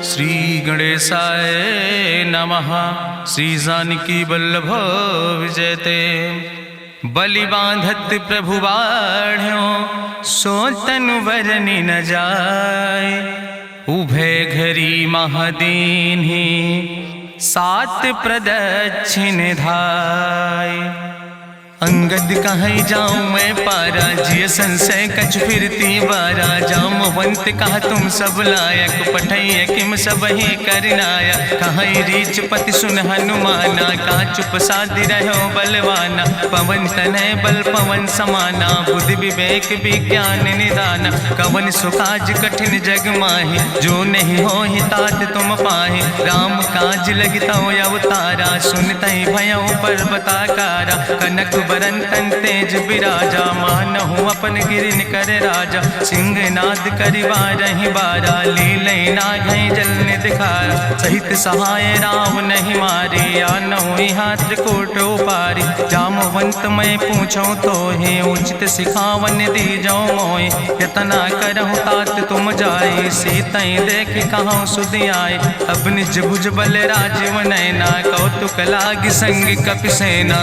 श्री गणेशाय नमः। श्री जानकी वल्लभ विजयते। बलि बांधत प्रभु बाढ़ो सो तनु बरनि न जाय। उभय घरी महादीन्हि सात प्रदक्षिण धाय। अंगद कहीं जाऊं मैं पारा जिय संशय कछ फिरती बारा। जामवंत कहा तुम सब लायक पठैय किम सब ही करनाया। कहीं रीच पति सुन हनुमाना कहा चुप साधि रहो बलवाना। पवन तनय बल पवन समाना बुद्धि विवेक विज्ञान निदाना। कवन सुकाज कठिन जग माहि जो नहीं हो ही तात तुम पाहि। राम काज लगता अवतारा सुनतहि भयो पर्वताकारा। कनक बरन तन तेज बिराजा मानहु अपन गिरिन कर राजा। सिंह नाद करिवा रही बारा लीलै नाघै जल दिखारा। सहित सहाय राम नहीं मारे आनहु हाथ कोट उपारी। जामवंत मैं पूछो तो हे उचित सिखावन दी जाओ मोय। यतना करहु तात तुम जाए सीतई देख कहूँ सुध आए। अब निज भुज बल राजीव नैना कौतुक लाग संग कपिसेना।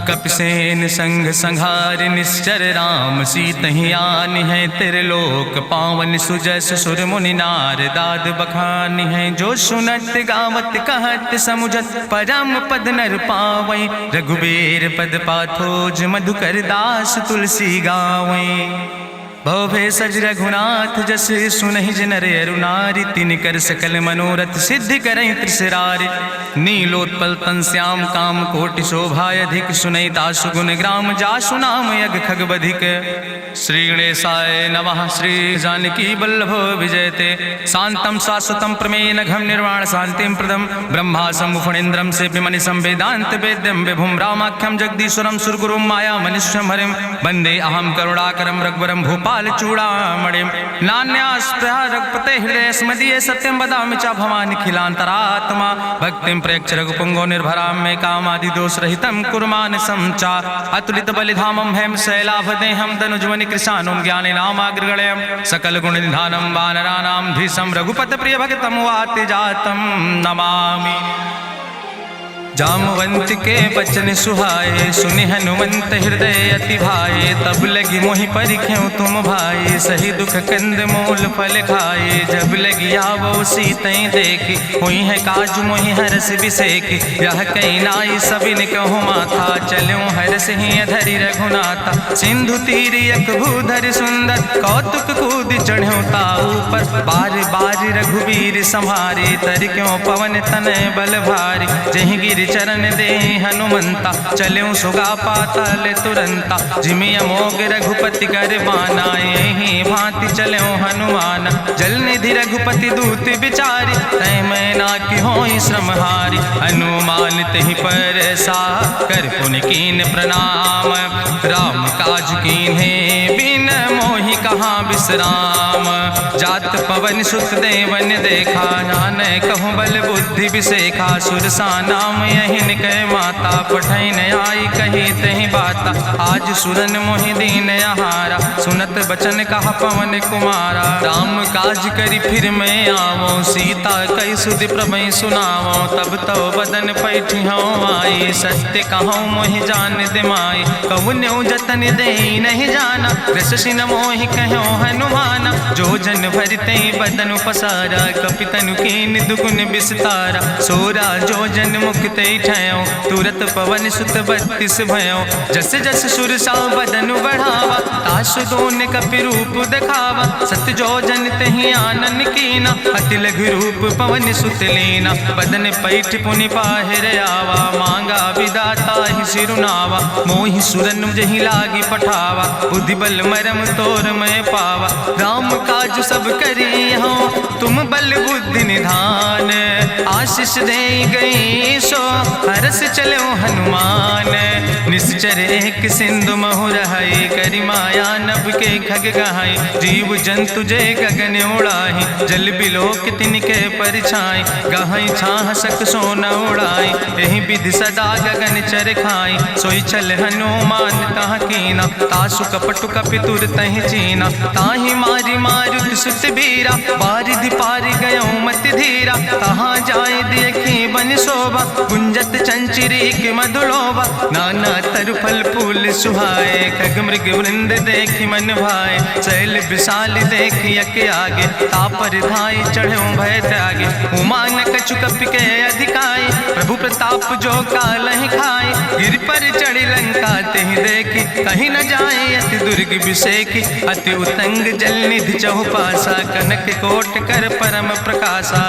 कपिसेन संग संहार निश्चर राम सीतहि आनि है त्रिलोक पावन। सुजस सुर मुनि नार दाद बखानि है। जो सुनत गावत कहत समुझत परम पद नर पावै। रघुबीर पद पाथोज मधुकर दास तुलसी गावै। भवे सज रघुनाथ जस सुनहि जिनर अरुनारि। तिनकर सकल मनोरथ सिद्धि करहि त्रिसरारि। नीलोत्पल तन श्याम काम कोटि शोभाय अधिक। सुनहि तासु गुण ग्राम जासु नाम यज्ञ खग बधिक। श्री गणेशाय नमः। श्री जानकी वल्लभ विजयते। शांतम शाश्वतम प्रमेय नघम निर्वाण शांतिम प्रदम। ब्रह्मा शंभु फणीन्द्रम से विमनि संवेदांत वेद्यम विभुम रामाख्यम जगदीश्वरम सुरगुरुम माया मनुष्यम हरिम। वंदे अहम करुणाकरम रघुवरम भूपाल चूड़ामणिम। नान्यास्पृहा रघुपते हृदय स्मदीये सत्यम वदामि च भवानि खिलांतरात्मा। भक्तिम प्रयच्छ रघुपुंगो निर्भराम मे कामादि दोष रहितम कुर्मान् समचा। अतुलित बलिधामम हेम शैलाभदेहम दनुजवनि कृशानुम ज्ञाने नामाग्रगण्यम। सकल गुण निधानम वानराणाम धीशम रघुपत प्रिय भक्तम वाति जातम नमामि। जामवंत के बचन सुहाए सुनि हनुमंत हृदय अति भाए। तब लगी मोहि परिख्यों तुम भाई सही दुख कंद मूल फल खाए। जब लगी आवो सीतई देखी हुई है काज मोहि हरस बिसेखी। यह कई नाई सबिन कहु माथा चलूं हरस ही अधरि रघुनाथा। सिंधु तीर यक भूधर सुंदर कौतुक कूद चढ़्यो ताऊ पर। बार बार रघुबीर संहारे तर क्यों पवन तनय बल भारी। जहि गिर चरण दे हनुमंता चल्यों सुगा पाताल तुरंता। जिमि अमोघ रघुपति कर बाना यही भांति चल्यों हनुमान। जल निधि रघुपति दूत बिचारी तय मैं ना कि होई श्रमहारी। हनुमान तहि पर सा कर पुनि कीन प्रणाम। राम काज कीन्हे बिन मोहि कहाँ विश्राम। जात पवन सुत देवन देखा नानय कहूँ बल बुद्धि विसेखा। सुरसा नाम यहिन कह माता पठैन आई कही तहि बाता। आज सुरन मोहि दीन आहारा सुनत बचन कहा पवन कुमारा। राम काज करि फिर मैं आवो सीता कई सुधि प्रभै सुनावो। तब तो बदन पैठियो आई सत्य कहूँ मोहि जान दिमाई। कहुन्यो जतन दे नहीं जाना रससिन मोहि कहो हनुमाना। जो जन भरते बदन पसारा कपितनु कीन दुगुन विस्तारा। सोरा जो जन मुक्ते ठयो तुरत पवन सुत 32 भयो। जस जस सुरसा बदन बढ़ावा तासु दोन कपि रूप दिखावा। सत जो जन तहि आनन कीना अति लघु रूप पवन सुत लीना। बदन पैठ पुनि पाहिर आवा मांगा विदाता ही सिरुनावा। मोहि सुरन जहि लागी पठावा बुद्धि बल मरम तोर मैं पावा। राम काज सब करी हो तुम बल बुद्धि निधान। आशीष दे गई सो हरस चलो हनुमान। निश्चर एक सिंधु महु रहाई करि माया नभ के खग गहाई। जीव जंतु जे गगन उड़ाही जल बिलोक तिनके परछाई। गहाई छाह सक सोन उड़ाई यही विधि सदा गगन चर खाई। सोई चल हनुमान तहाँ कीना तासु कपटु कपि तुर तहि चीना। ताहि मारी मारुत सुत बीरा बारिधि पारि गयो मति धीरा, कहाँ जाए देखी बन शोभा, गुंजत चंचरी की मधुलोभा, नाना तरु फल फूल सुहाए, खग मृग वृंद देखी मन भाए, शैल विशाल देखी यके आगे, तापर धाय चढ़ो भय त्यागे, उमान कछु कपि के अधिकाई, प्रभु प्रताप जो कालहि खाए, गिर पर चढ़ी लंका तेहि देखी, कहीं न जाए अति दुर्ग विषेखी, अति उतंग जल निधि चहुपासा, कनक कोट कर परम प्रकाशा,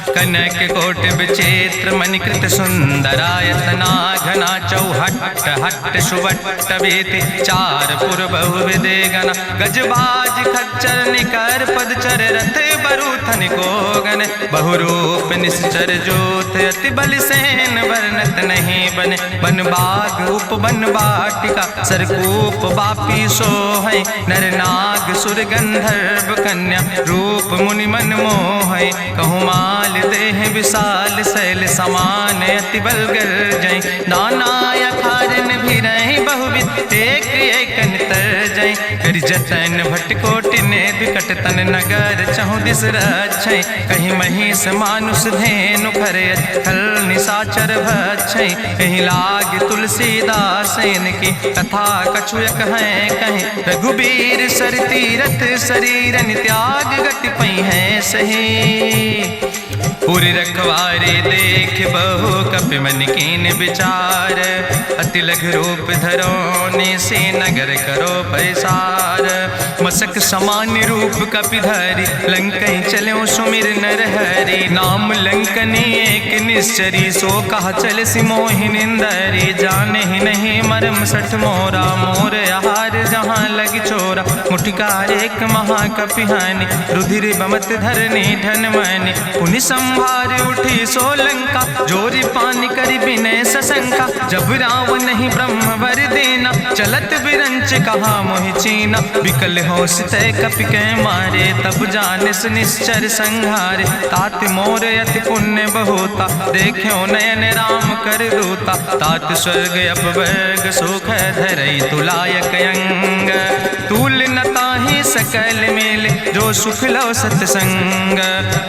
कनक कोट विचित्र मणिकृत सुंदरायतना, घना चौहट्ट हट्ट सुवट्ट वेति, चार पुर बहु विदे गण, गजबाज खच्चर निकर पदचर, रथ बरूथन को गण, बहुरूप निश्चर जोत, अति बल सेन वर्णत नहीं बने, बन बाग उप बन बाटिका, सरकूप बापी सोहै, नर नाग सुर गंधर्व कन्या, रूप मुनि मन मोहै, कहूँ माल देह विशाल शैल समान, अति बल गर्जै, नाना अखारन भी रही बहुविध, एक एक तर जय, कर जतन भटकोटि ने विकट तन नगर, चहु दिस रक्षै, कहीं महिष मानुष धेनु खरे, खल निशाचर भक्षै, कहीं लाग तुलसीदास इनकी, कथा कछुयक है कहीं, रघुबीर सर तीरथ शरीरन त्याग गति पई है सही, पूरी रखवारे देख बहु कपि मन कीन विचार, अति लघु रूप धरोने से नगर करो पैसार, मसक समान रूप कपि धरि, लंकई चलो सुमिर नर हरि, नाम लंकनी एक निश्चरी, सो कहा चल सिमोहि निंदरी, जाने ही नहीं मरम सठ मोरा, मोर आहार जहाँ लग चोरा, मुठिकार एक महाकपिहानि, रुधिर बमत धरनी धन मनि, पुनि संभार उठी सोलंका, जोरी पानी करी विनय सशंका, जब रावण नहीं ब्रह्म वर देना, चलत बिरंच कहा मोहि चीना, विकल होश तय कपि के मारे, तब जानिस निश्चर संहारे, तात मोर अति पुण्य बहुता, देख्यो नयन राम कर दूता, तात स्वर्ग अपवर्ग सुख धरई तुलायक अंग, तूल न ताहि सकल मेल, जो सुख लो सत्संग,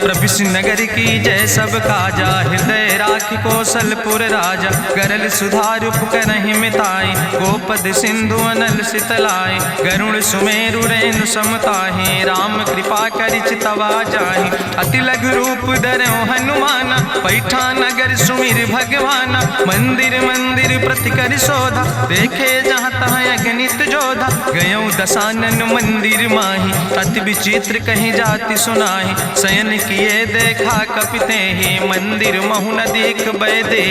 प्रभिस नगर की जय सब काजा, हृदय राखि कौशलपुर राजा, गरल सुधार उपकरहि मिताई, गोपद सिंधु अनल सितलाई, गरुड़ सुमेरु रेणु समताहि, राम कृपा करि चितवा जाहि, अति लघु रूप धरौ हनुमाना, पैठा नगर सुमिर भगवाना, मंदिर मंदिर प्रति कर शोधा, देखे जहाँ तहाँ अगणित जोधा, गयौ दशानन मंदिर माही, अति विचित्र कहीं जाति सुनाही, शयन किए देखा कपिते ही, मंदिर महु न देख बैदे,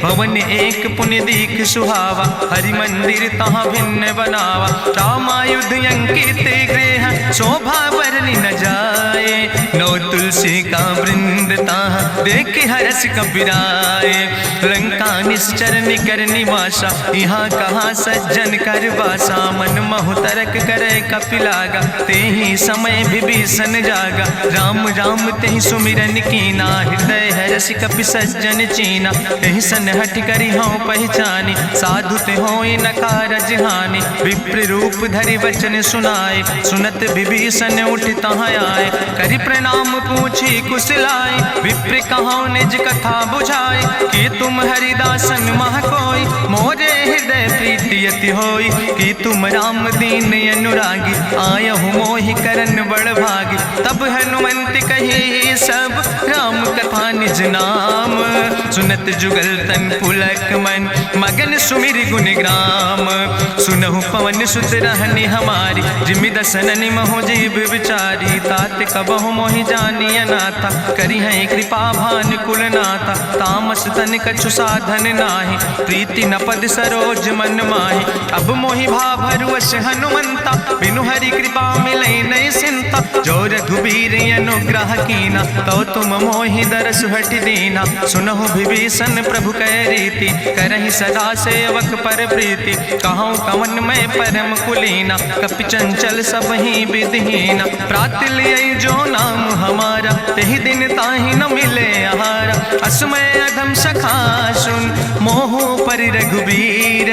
भवन एक पुण्य दीख सुहावा, हरि मंदिर तहाँ भिन्न बनावा, रामायुध अंकित गृह, शोभा बरली न जाए, नौ तुलसी का वृंद तहाँ देख हरस कपिराए, लंका निश्चर निकर निवासा, यहाँ कहाँ सज्जन कर बासा, मन महु तरक करे कपिलागा, ते ही समय विभीषण जागा, राम राम तेहि सुमिरन कीना, हृदय हरस कपि सज्जन चीना, तेहि सन हठ करी हूँ पहचानी, साधु ते होई न कारज हानि, विप्र रूप धरि वचन सुनाए, सुनत विभीषण उठ तहाँ आए, करि प्रणाम पूछी कुशलाए, विप्र कहाँ निज कथा बुझाए, कि तुम हरिदासन मह कोई, मोरे हृदय प्रीति अति होई, कि तुम राम दीन अनुरागी, आयहु मोहि करन बड़ भागी, तब हनुमंत कही सब राम कथा निज नाम, सुनत जुगल तन पुलक मन, मगन सुमिर गुण ग्राम, सुनहु पवन सुत रहनी हमारी, जिमि दसननि महो जीव विचारी, तात कबहु मोहि जानी अनाथा, करी है कृपा भान कुल नाथा, तामस तन कछु साधन नाही, प्रीति न पद सरोज मन माही, अब मोहि भाभरुवश हनुमंता, बिनु हरि कृपा मिलै नहीं सिंता, जो रघुबीर अनुग्रह कीना, तो तुम मोहि दरस हट दीना, सुनहु विभीषण प्रभु कै रीति, करहि सदा सेवक पर प्रीति, कहूँ कवन मैं परम कुलीना, कपि चंचल सब ही विधिहीना, प्रात लिय जो नाम हमारा, तेहि दिन ताहि न मिले आहारा, असमय अधम सखा सुन, मोहु पर रघुबीर,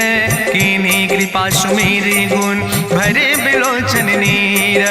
कीन्ही कृपा सुमेरि गुण, भरे बिलोचन नीर,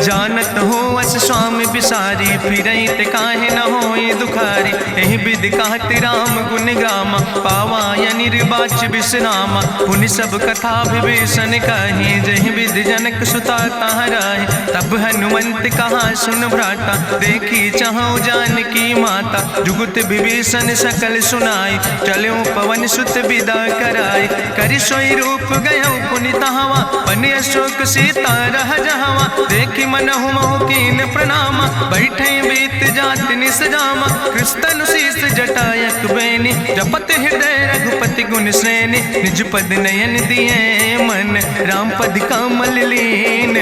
जानत हो अस स्वामी बिसारी, फिरई ते काहे न होई दुखारी। एहि विधि कहत राम गुण गामा, पावा निर्बाच विश्रामा। पुनि सब कथा विभीषण कही, जहि विधि जनक सुता कहाँ रहे। तब हनुमंत कहा सुन भ्राता, देखी चाहूँ जानकी माता। जुगुत विभीषण सकल सुनाई, चलो पवन सुत विदा कराई। करि सोई रूप गयो पुनि तहवा, बन अशोक सीता रह जहवा। देखी मनहु महु कीन प्रणामा, बैठे बीत जात निस जामा। कृष्ण शीस जटायक बेनी, जपत हृदय रघुपति गुण श्रेणी। निज पद नयन दिए मन, राम पद कमल लीन।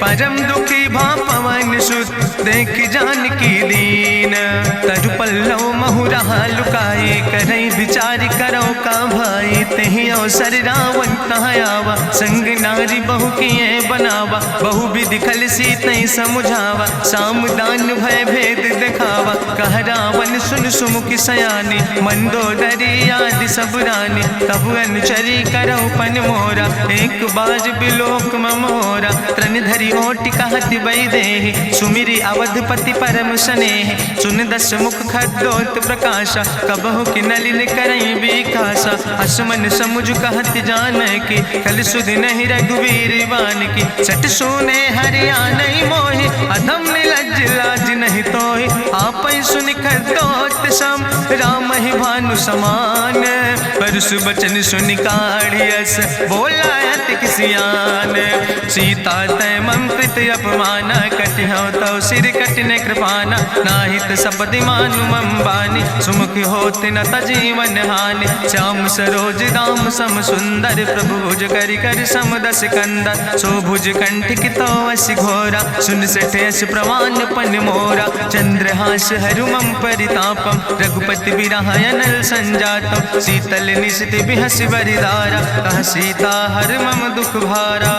परम दुखी भा पवन सुत, देख जानकी दीन। तरु पल्लव महु रहा लुकाई, करई विचार करो का भाई। तेहि अवसर रावण तहाँ आवा, संग नारी बहु किए बनावा। बहु विधि खल सीतै समुझावा, साम दान भय भेद दिखावा। कह रावण सुन सुमुखी सयानी, मंदोदरी आदि सब रानी। तब अनुचरी करो पन मोरा, एक बार बिलोक ममोरा। त्रन धरि ओटि कहत वैदेही, सुमिरी अवधपति परम स्नेह। सुन दस मुख खद्योत प्रकाशा, कबहु कि नलिन करई विकासा। असमन समुझ कहत जानकी, कल सुध नहीं रघुवीर बान की। सट सुने हरियाणई मोहि, अधम निलज्ज लाज नहीं तोहि। आपै सुनि खद्योत सम, राम ही भानु समान। परसु बचन सुनि काढ़ियस, बोला अति किसियान। सीता तै मम कृत अपमाना, कटिहौ तौ सिर कटिन कृपाना। नाहित सपदि मानु मम बानी, सुमुख होत न तजीवन हानि। श्याम सरोज दाम सम सुंदर, प्रभु भुज करि कर सम दस कंदर। सो भुज कंठ कितो अस घोरा, सुन सठेस प्रमाण पन मोरा। चंद्रहास हरु मम परितापम, रघुपति बिरहायनल संजातम। शीतल निशित बिहस बरिदारा, कह सीता हर मम दुख भारा।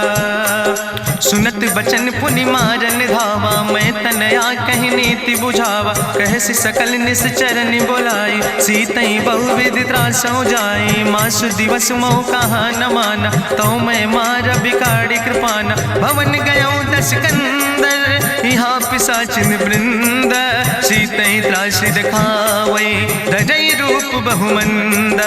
सुनत बचन पुनि मारन धावा, मैं तनया कहि नीति बुझावा। कहसि सकल निश्चरन बोलाई, सीतई बहुविधि त्रासौ जाई। मासु दिवस मोह कहा न माना, तो मैं मार बिकाड़ी कृपाना। भवन गयो दस कंदर, यहाँ पिशाचिन वृंद। सीतई त्रास दिखावै, धजई रूप बहुमंद।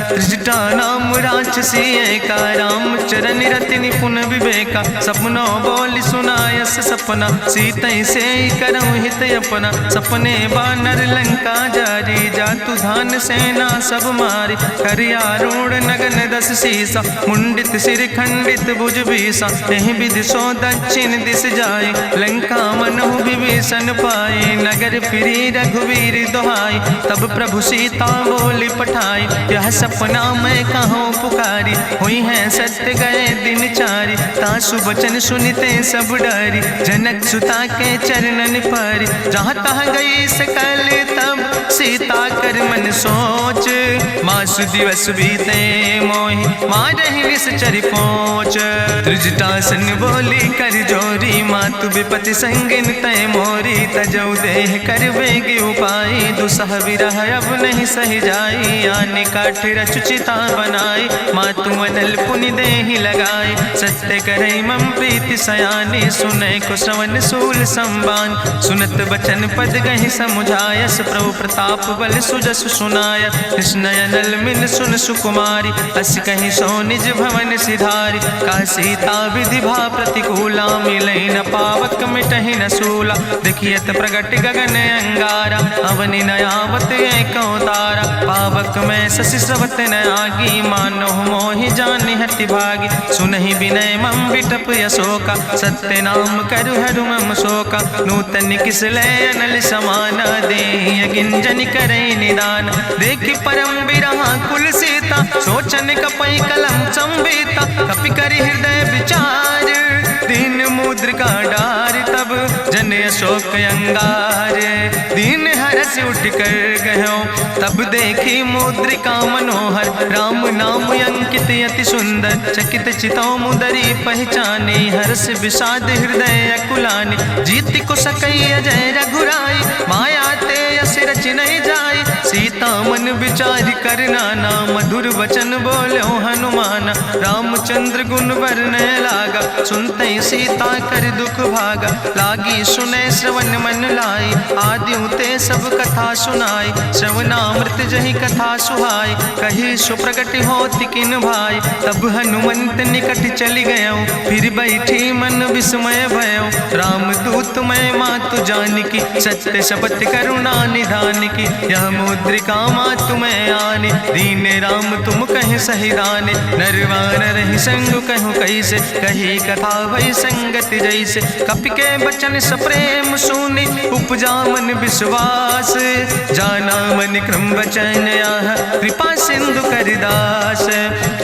त्रिजटा नाम राक्षसी एका, राम चरण रति निपुण विवेका। सपनो बोल सुनायस सपना, सीतई से करऊँ हित अपना। सपने बानर लंका जारी, जातु धान सेना सब मारी। करियारूढ़ नगन दस सीसा, मुंडित सिर खंडित भुज बीसा। एहि विधि सो दक्षिण दिस जाय, लंका मनहु विभीषण पाए। नगर फिरी रघुवीर दोहाई, तब प्रभु सीता बोली पठाई। यह सपना मैं कहूँ पुकारी, हुई है सत्य गए दिन चारी। तासु बचन सुनते सब डरी, जनक सुता के चरणन पर। जहाँ तहाँ गई सकल तब, सीता कर मन सोच। मासु दिवस बीते मोहि, मारहि निश्चर पहुँच। त्रिजटासन बोली कर जोरी, मातु विपति संगिन तय मोरी। तजौ देह कर बेगी उपाय, दुसह विरह अब नहीं सही जाई। आने काठ रचुचिता बनाई, मातु मनल पुनि देहि लगाई। सत्य करई मम प्रीति सयानी, सुनै को श्रवण सूल संबान। सुनत बचन पद गहि समुझायस, प्रभु प्रताप बल सुजस सुनाय। कृष्णयनल मिन सुन सुकुमारी, अस कहि सो निज भवन सिधारी। का सीता विधि भा प्रतिकूला, मिलई न पावक मिटहि न सूला। देखियत प्रगट गगन अंगारा, अवनि नयावत एको तारा। पावक में शशि स्रवत न आगी, मानो मोहि जानि हटि भागी। सुनहि विनय मम विटप यशोका, सत्य नाम करु हरु मम शोका। नूतन किस लय अनल समाना, देहि गिंजन करई निदान। देखि परम बिरहा कुल सीता, सोचन कपई कलम संवेता। कपि करि हृदय विचार, दीन मुद्रिका डार। तब जन अशोक अंगार, दीन हरस उठ कर गयो। तब देखी मुद्रिका मनोहर, राम नाम अंकित अति सुंदर। चकित चितौ मुदरी पहचानी, हर्ष विषाद हृदय अकुलानी। जीत को सकई अजय रघुराई, माया ते यस रच नहीं जाई। सीता मन विचार कर नाना, मधुर वचन बोलो हनुमाना। रामचंद्र गुण वर्णय लागा, सुनते सीता कर दुख भागा। लागी सुने श्रवण मन लाई, आदि उते सब कथा सुनाई, श्रवणामृत जहि कथा सुहाई, कही सो प्रगट होति किन भाई, तब हनुमंत निकट चली गयो, फिर बैठी मन विस्मय भयो, राम दूत मैं मातु जानकी, सत्य शपथ करुणा निधान की, यह मुद्रिका मातु मैं आने, दीन राम तुम कहे सही दाने, नरवान रही संग कहूँ कैसे, कही कथा भई संगति जैसे, कपि के बचन सप्रेम सुनी, उपजा मन विश्वास, जाना मन क्रम वचन आह, कृपा सिंधु करिदास,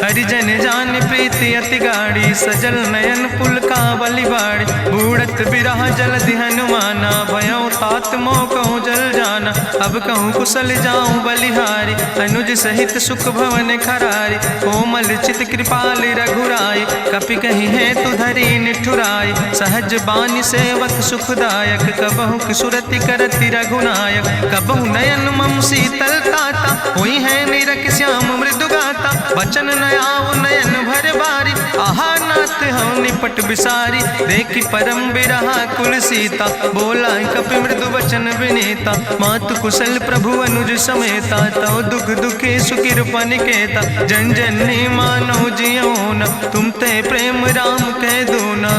हरिजन जान प्रीति अति गाड़ी, सजल नयन पुलकावली बाड़ी, बूढ़त बिरह जलधि हनुमाना, भयो तात मोह कहूँ जल जाना, अब कहूँ कुशल जाऊँ बलिहारी, अनुज सहित सुख भवन खरारी, कोमल चित कृपाल रघुराई, कपि कही है तु धरी निठुराई, सहज बानी सेवक सुखदायक, कबहु किशुरति करति रघुनायक, कबहु नयन मम शीतल ताता, हुई है निरख श्याम मृदु गाता, बचन न आव नयन भर बारी, आहा नाथ हम निपट बिसारी, देखी परम बिरहा कुल सीता, बोला कपि मृदु वचन विनीता, मातु कुशल प्रभु अनुज समेता, तव दुख दुखी सुकृपा निकेता, जन जननी मानो जियो न, तुम ते प्रेम राम कह दो ना,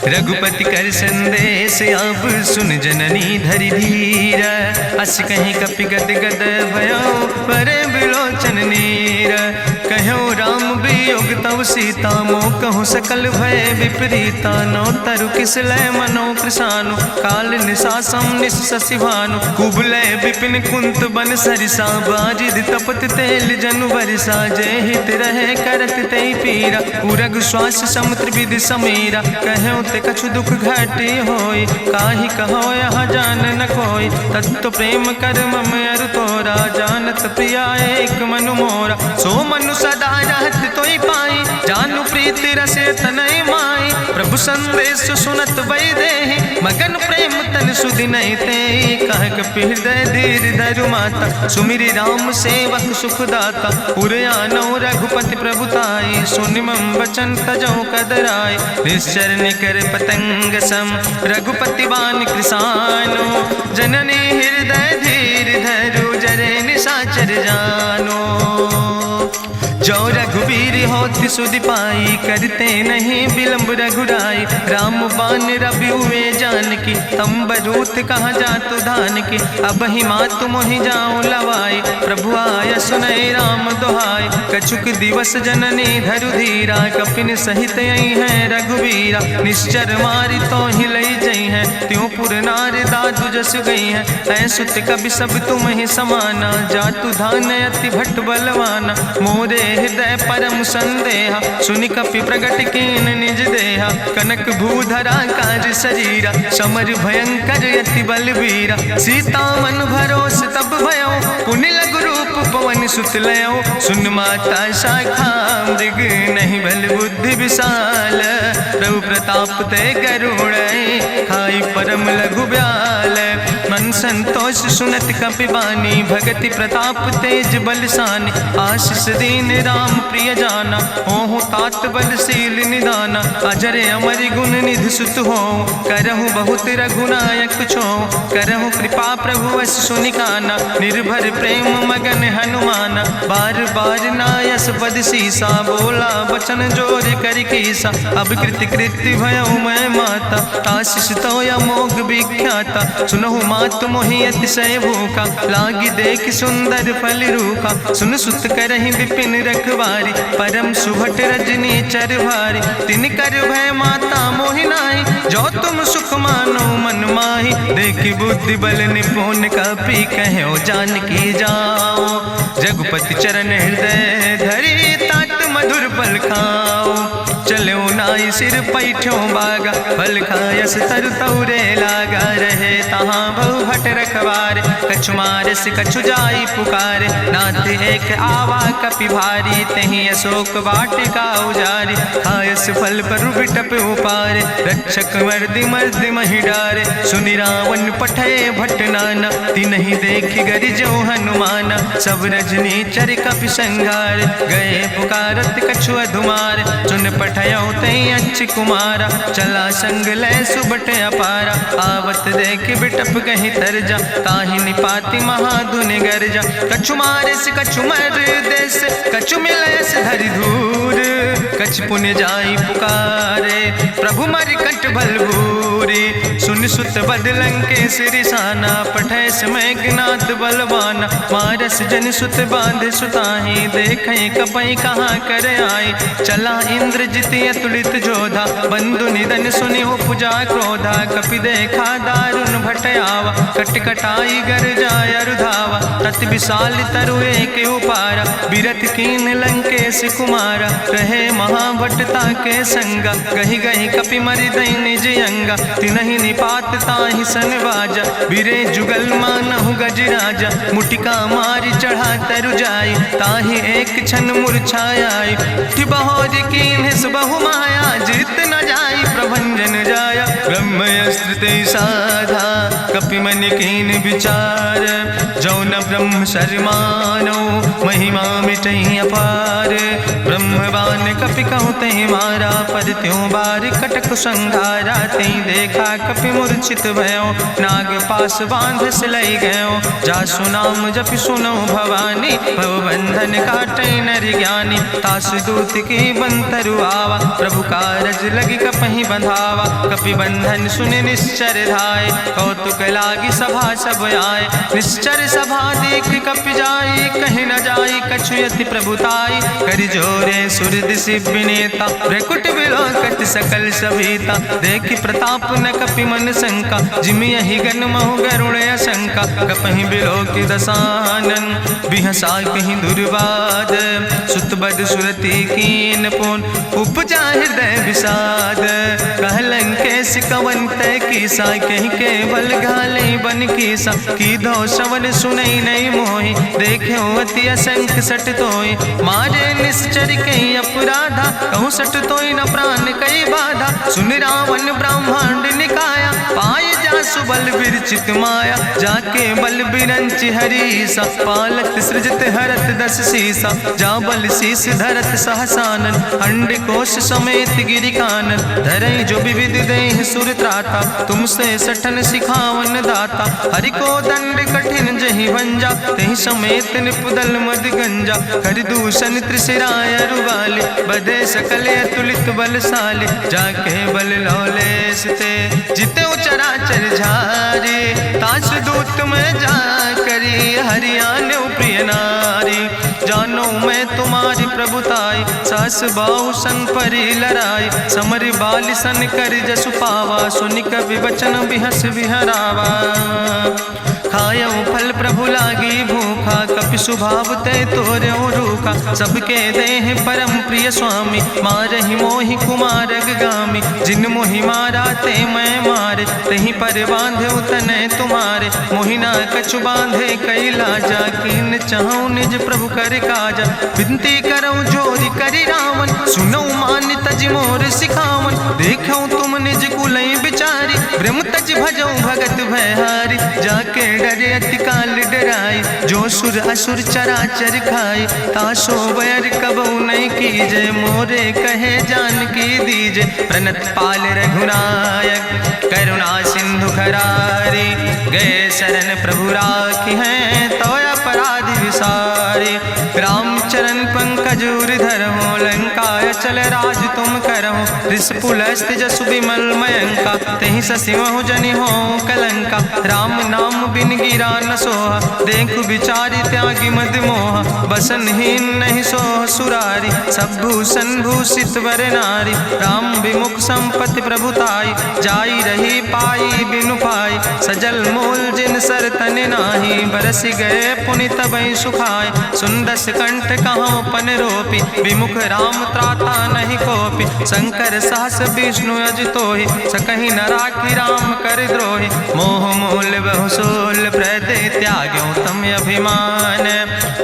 रघुपति कर संदेश अब सुन जननी धरि धीर, अस कहीं कपि गद गद भयो परे बिलोचन नीर, कहो राम वियोग तव सीता, मोह कहूँ सकल भय विपरीता, नो तरु किस लय मनो कृशानु, काल निशासम निशि भानु, कुबलय विपिन कुंत बन सरिसा, बाजिद तपत तेल जनु बरिसा, जय हित रहे करत ते पीरा, उरग श्वास समुद्र विधि समीरा, कहो ते कछु दुख घटी होई, काहि कहो यहाँ जान न कोई, तत्व प्रेम कर मम अरु तोरा, जानत प्रिया एक मनु मोरा, सो मनु सदा रहत तोई पाई, जानु प्रीति रसे तनय माई, प्रभु संदेश सुनत वै देहि, मगन प्रेम तन सुधि नहीं ते, कह कपि हृदय धीर धरु माता, सुमिरि राम सेवक सुखदाता, उर आनो रघुपति प्रभुताई, सुनि मम वचन तजौ कदराई, निश्चर निकर पतंग सम, रघुपति बान कृसानो, जननी हृदय धीर धरु जरे निशाचर जानो, जो रघुवीर होति सुधि पाई, करते नहीं विलंब रघुराई, राम बान रवि हुए जानकी, तंबरूथ कहाँ जातु धान की, अब ही मातु मोहि जाऊँ लवाई, प्रभु आय सुनय राम दुहाई, कछुक दिवस जननी धरु धीरा, कपिन सहित यही है रघुवीरा, निश्चर मारी तो ही लई जई है, त्यों पुर नार दादु जस गई है, ऐसुत कभी सब तुम ही समाना, जातु धान अति भट्ट बलवाना, मोरे हृदय परम संदेहा, सुनि कपि प्रगट कीन निज देहा, कनक भूधरा काज शरीरा, समर भयंकर यति बलवीरा, सीता मन भरोस तब भयो, पुनि लघु रूप पवन सुत लयो, सुन माता शाखा मृग नहीं बल बुद्धि विशाल, प्रभु प्रताप ते गरुड़ खाई परम लघु ब्याल, मन संतोष सुनत कपि बानी, भगति प्रताप तेज बलसानी, आशीष दीन राम प्रिय जाना, ओहु तात बलशील निदाना, अजर अमर गुण निधि सुत हो, करहु बहुत रघुनायक छो, करहु कृपा प्रभु अस सुनिकाना, निर्भर प्रेम मगन हनुमाना, बार बार नायस पद सीसा, बोला बचन जोर कर कीसा, अब कृति कृति भयो मैं माता, आशीष तो अमोघ विख्याता, सुनहु मातु मोहि अतिशय भूखा, लागी देख सुंदर फल रूखा, सुन सुत करहि विपिन रखवारी, परम सुभट रजनी चर भारी, तिन कर भय माता मोहि नाहि, जो तुम सुख मानो मन माहि, देखि बुद्धि बल निपुण कपि कहो जानकी जाओ, रघुपति चरण हृदय धरि तात मधुर फल खाओ, चलो नाई सिर पैठो बागा, फल खायस तरु तौरे लागा, रहे तहाँ बहु भट रखवारे। कछु मारस कछु जाई पुकारे, नाथ एक आवा कपि भारी। तहीं अशोक वाटिका उजारी, खायस फल पर बिटप उपारे। रक्षक मर्दि मर्दि महि डारे, सुनि रावण पठय भट नाना। तिन्हि देखि गरिजौ हनुमाना, सब रजनी चर कपि संघार। गए पुकारत कछु अधुमार, सुन पठयौ तई अच्छ कुमारा। चला संग लै सुबट अपारा, आवत देख बिटप कहीं तरजा। ताहि निपाति महाधुनि गर्जा, कछु मारिस कछु मर देस। कछु मिलयस धरि धूर, कछ पुण्य जाई पुकारे। प्रभु मरि कंठ बल भूरी, सुन सुत बद लंकेश रिसाना। पठय समय ज्ञात बलवाना, मारस जन सुत बांध सुताहि। देखें कपई कहाँ कर आए, चला इंद्रजित अतुलित जोधा। बंधु निधन सुनि उपजा क्रोधा, कपि देखा दारुण भट आवा। कट कटाई गर जाय रुधावा, तत विशाल तरु एक उपारा। बिरथ कीन लंकेश कुमारा, रहे महाभटता के संगा। गहि गहि कपि मरि दई निज अंगा, तिन्हि निपात ताहि सन बाजा। बिरे जुगल मानहु गजराजा, मुटिका मारि चढ़ा तरु जाई। ताहि एक क्षण मूर्छाई, उठि बहोर कीन्हिस बहु माया। जीत न जाई प्रभंजन जाया, ब्रह्मस्त्र ते साधा। कपि मन कीन विचार, जो न ब्रह्म शर्मानो। महिमा मिटई अपार, ब्रह्मवान कपि कहु तहि मारा। पर त्यों बार कटक संघारा, तई देखा कपि मूर्छित भयो। नाग पास बांध सिलई गयो, जासु नाम जपि सुनो भवानी। भव बंधन काटई नर ज्ञानी, तासु दूत की बंतरु आवा। प्रभु कारज लगी कपहि बंधावा, कपि बंधन सुनि निश्चर धाय। कौतुक लागी सभा सब आए, निश्चर सभा देख कपि जाई। कहीं न जाई कछु यति प्रभुताई, कर जोरे सुर दिसि विनेता। भ्रकुट विलोकत सकल सभीता, देखि प्रताप न कपि मन शंका। जिमि यहि गन महु गरुण शंका, कपहि बिलोकि दसानन। बिहसा कहीं दुर्वाद, सुत बद सुरति कीन पुन। उपजा हृदय विषाद, कह लंकेश कवन तय कीसा। कहीं केवल घाले बन कीसा, की दो श्रवण सुनई नहीं मोहि। देख्यो अति असंख सट तोय, मारे निश्चर कहीं अपराधा। कहूँ सट तोय न प्राण कई बाधा, सुन रावण ब्रह्मांड निकाया। पाय जासु बल विरचित माया, जाके बल बिरंचि हरीसा। पालत सृजत हरत दस सीसा, जा बल शीस धरत सहसानन। अंड कोश समेत गिरि कानन, धरई जो विविध देह सुर त्राता। तुमसे सठन सिखावन दाता, हरि को दंड कठिन जहि भंजा। तहि समेत निपुदल मद गंजा, कर दूषण त्रिशिराय रुवाले। बधे सकल अतुलित बलशाले, जाके बल लौलेस ते। जिते चराचर झारे, तास दूत में जा करी। हरियाणा प्रिय नारी, जानो मैं तुम्हारी प्रभुताई। सास बाहु सन परी लड़ाई, समर बाल सन कर जसु पावा। सुनि कवि वचन बिहस विहरावा, खायो फल प्रभु लागी भूखा। कपि स्वभाव ते तोर्यो रूखा, सबके देह परम प्रिय स्वामी। मारहि मोहि कुमार गामी, जिन मोहि मारा ते मैं मारे। तहीं पर बांधे तने तुम्हारे, मोहिना कछु बांधे कई लाजा। कीन चाहूं निज प्रभु कर काजा, विनती करऊं जोरी करी रावण। सुनऊ मान तज मोर सिखावन, देखऊं तुम निज कुलई बिचारी। ब्रह्म तज भजऊं भगत भयहारी, जाके डरे अति काल डराई। जो सुर असुर चराचर खाई, तासो बैर कबऊ नहीं कीजे। मोरे कहे जान की दीजे, प्रणत पाल रघुनायक करुणा सिंधु खरारी। गए शरण प्रभु राखी हैं, तो अपराध विसारी। रामचरण पंकज उर धरहु, लंकाय चल राज तुम करहु। रिसपुलस्त जसु विमल मयंका, तेहि ससिमहु जनि हो कलंका। राम नाम बिन गिरा न सोहा, देखु बिचारी त्यागी मद मोहा। बसनहीन नहीं सोह सुरारी, सब भूषण भूषित वर नारी। राम विमुख संपत्ति प्रभुताई, जाई रही पाई बिनु पाई। सजल मूल जिन सर तन नाही, बरस गए पुनि तबहि सुखाए। सुंदस कंठ कहाँ पन रोपी, विमुख राम त्राता नहीं कोपी। शंकर सहस विष्णु अजितोहि, सकहि न राखी राम कर द्रोहि। मोह मूल बहुसूल प्रदे त्याग्यो तम अभिमान।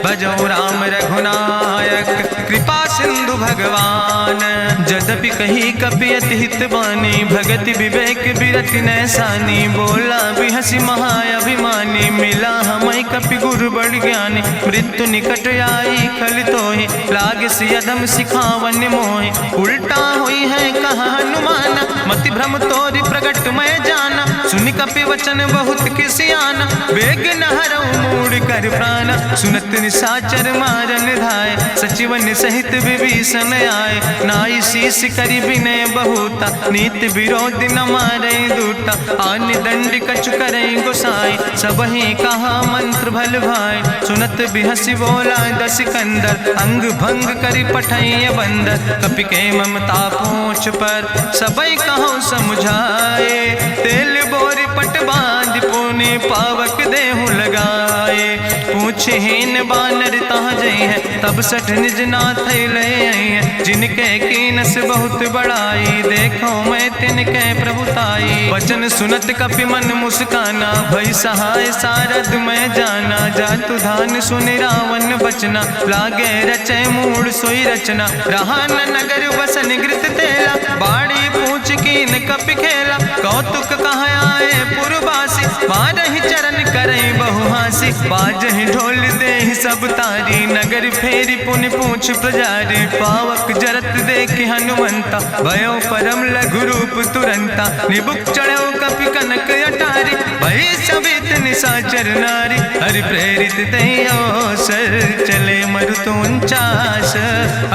भजो राम रघुनायक कृपा सिंधु भगवान। यद्यपि कही कपि अति हित बानी, भगति विवेक बिरति नैसानी। बोला बिहसि महाअभिमानी, मिला हमै कपि गुरु बड़ ज्ञानी। मृत्यु निकट आई खल तोहि, लागे सियदम सिखावन मोहि। उल्टा हुई है कहा हनुमाना, मति भ्रम तोरि प्रगट मैं जाना। सुनि कपि वचन बहुत किसियाना, बेग न हरऊ मूढ़ कर प्राण। सुनत निशाचर मारन धाय, सचिवन सहित विभीषण आए। नाई शीस करि विनय बहुता, नीति विरोध न मारे दूता। आन दंड कछु करे गोसाई, सबहि कहा मंत्र भल भाई। सुनत बिहसि बोला दस कंदर, अंग भंग करि पठैय बंदर। कपि के ममता पूछ पर, सबई कहो समुझाए। तेल बोरी पट बांध पुनि पावक देहु लगाए। पूछहीन बानर तहाँ जई है, तब सठ निज नाथ ले आई है। जिनके कीनस बहुत बड़ाई, देखो मैं तिनके प्रभुताई। वचन सुनत कपि मन मुस्काना, भई सहाय सारद मैं जाना। जातु धान सुनि रावण बचना, लागे रचे मूढ़ सोई रचना। रहा न नगर बसन घृत तेला, बाड़ी पूछ कीन कपि खेला। कौतुक कहाँ आए पुरवासी, मारहि चरण करई बहु हासी। बाजहि ढोल देहि सब तारी, नगर फेरी पुनि पूछ प्रजारी। पावक जरत देखि हनुमंता, भयो परम लघु रूप तुरंता। निबुक चढ़ो कपि कनक अटारी, भई सबित निशाचर नारी। हरि प्रेरित दहि अवसर, चले मरुत 49।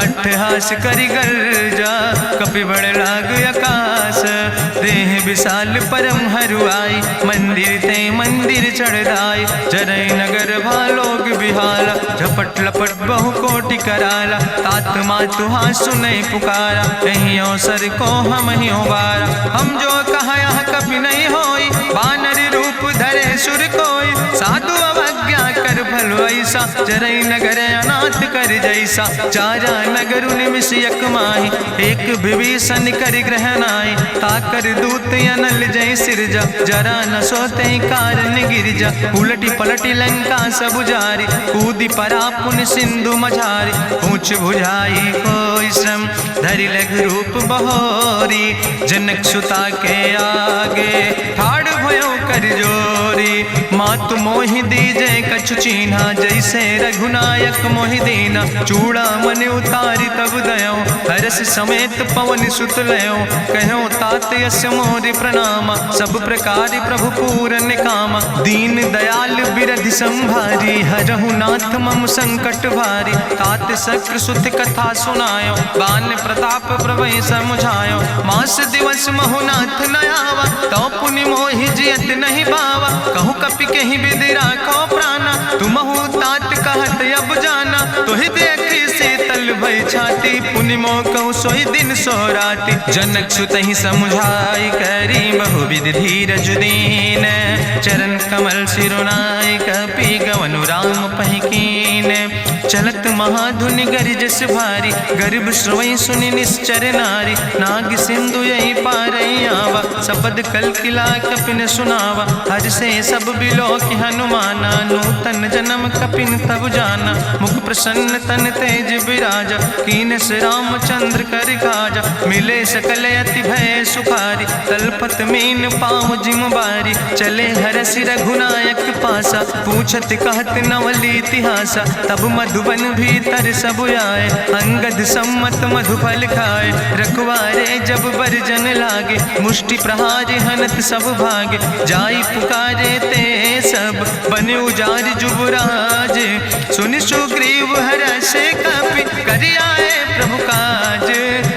अट्ठहास करि गर्जा, कपि बड़ लाग आकाश। देह विशाल परम हरुआई, मंदिर ते मंदिर चढ़ाई। जरई नगर भालोग बिहाला, झपट लपट बहु कोटि कराला। तात मातु हाँ सुनै पुकारा, यही अवसर को हम ही उबारा। हम जो कहा यहाँ कभी नहीं होई, बानर रूप धरे सुर कोई। साधु अवज्ञा कर भल ऐसा, जरई नगर अनाथ कर जैसा। चारा नगर निमिष यक माही, एक विभीषण कर ग्रह नाई। ताकर दूत अनल जय सिरजा, जरा न सोते कारण गिरजा। उलटी पलटी लंका सब जारी, कूदी परा पुन सिंधु मझारी। पूछ बुझाई कोई श्रम, धरि लघु रूप बहोरी। जनक सुता के आगे, ठाड़ भयो कर जोरी। मातु मोहि दीजे कछु चीन्हा, जैसे रघुनायक मोहि दीना। चूड़ा मन उतारी तब दयो, हरस समेत पवन सुत लयो। कहो तात यस मोरि प्रणामा, सब प्रकार प्रभु पूरन कामा। दीन दयाल बिरधि संभारी, हरहु नाथ मम संकट भारी। तात शक्र सुत कथा सुनायो, बान प्रताप प्रभु समुझायो। मास दिवस महु नाथ न आवा, तो पुनि मोहि जियत नहीं बावा। कहु कपि कहीं विधि राखो प्राणा, तुमहु तात कहत अब जाना। तुहि देखी शीतल भई छाती, पुनि मोह कहु सोई दिन सो राति। जनक सुतहि समुझाई, करी बहुविधि धीरज दीन। चरण कमल सिरुनाई, कपि गवनु राम पहि कीन। चलत महाधुनि गरिजस भारी, गर्भ श्रवई सुनि निश्चर नारी। नाग सिंधु यही पारई आवा, सबद कल किला कपिन सुनावा। हर से सब बिलो कि हनुमाना, नूतन जन्म कपिन तब जाना। मुख प्रसन्न तन तेज विराजा, कीनस रामचंद्र कर काजा। मिले सकल अति भय सुखारी, तलपत मीन पाँव जिम बारी। चले हरसि रघुनायक पासा, पूछत कहत नवल इतिहासा। तब मधुबन भीतर सब आए, अंगद सम्मत मधुफल खाए। रखवारे जब बरजन लागे, मुष्टि प्रहारे हनत सब भागे। जाई पुकारे ते सब, बने उजार जुबराज। सुनि सुग्रीव हर्षे कपि, करि आए प्रभु काज।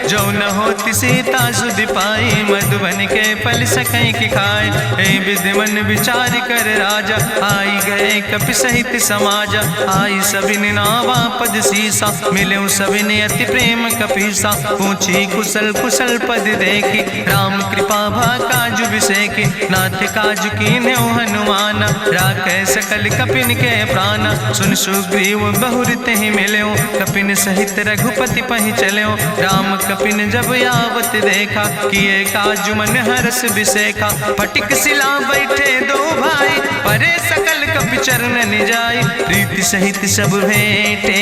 जो न होति सीता सुध पाई, मधुबन के फल सकैं की खाए। हे विधि मन विचार कर राजा, आई गए कपि सहित समाजा। आई सबिन नावा पद सीसा, मिले सबिन अति प्रेम कपीसा। पूछी कुशल कुशल पद देखी, राम कृपा भा काजु विसेखी। नाथ काजु कीन्हे हनुमान, राखे सकल कपिन के प्राण। सुन सुग्रीव बहुर तेहि मिल्यो, कपिन सहित रघुपति पहि चल्यो। राम कपिन जब आवत देखा, किए काजु मन हरस विसेखा। फटिक सिला बैठे दो भाई, परे सकल कपि चरण जाय। प्रीति सहित सब भेंटे,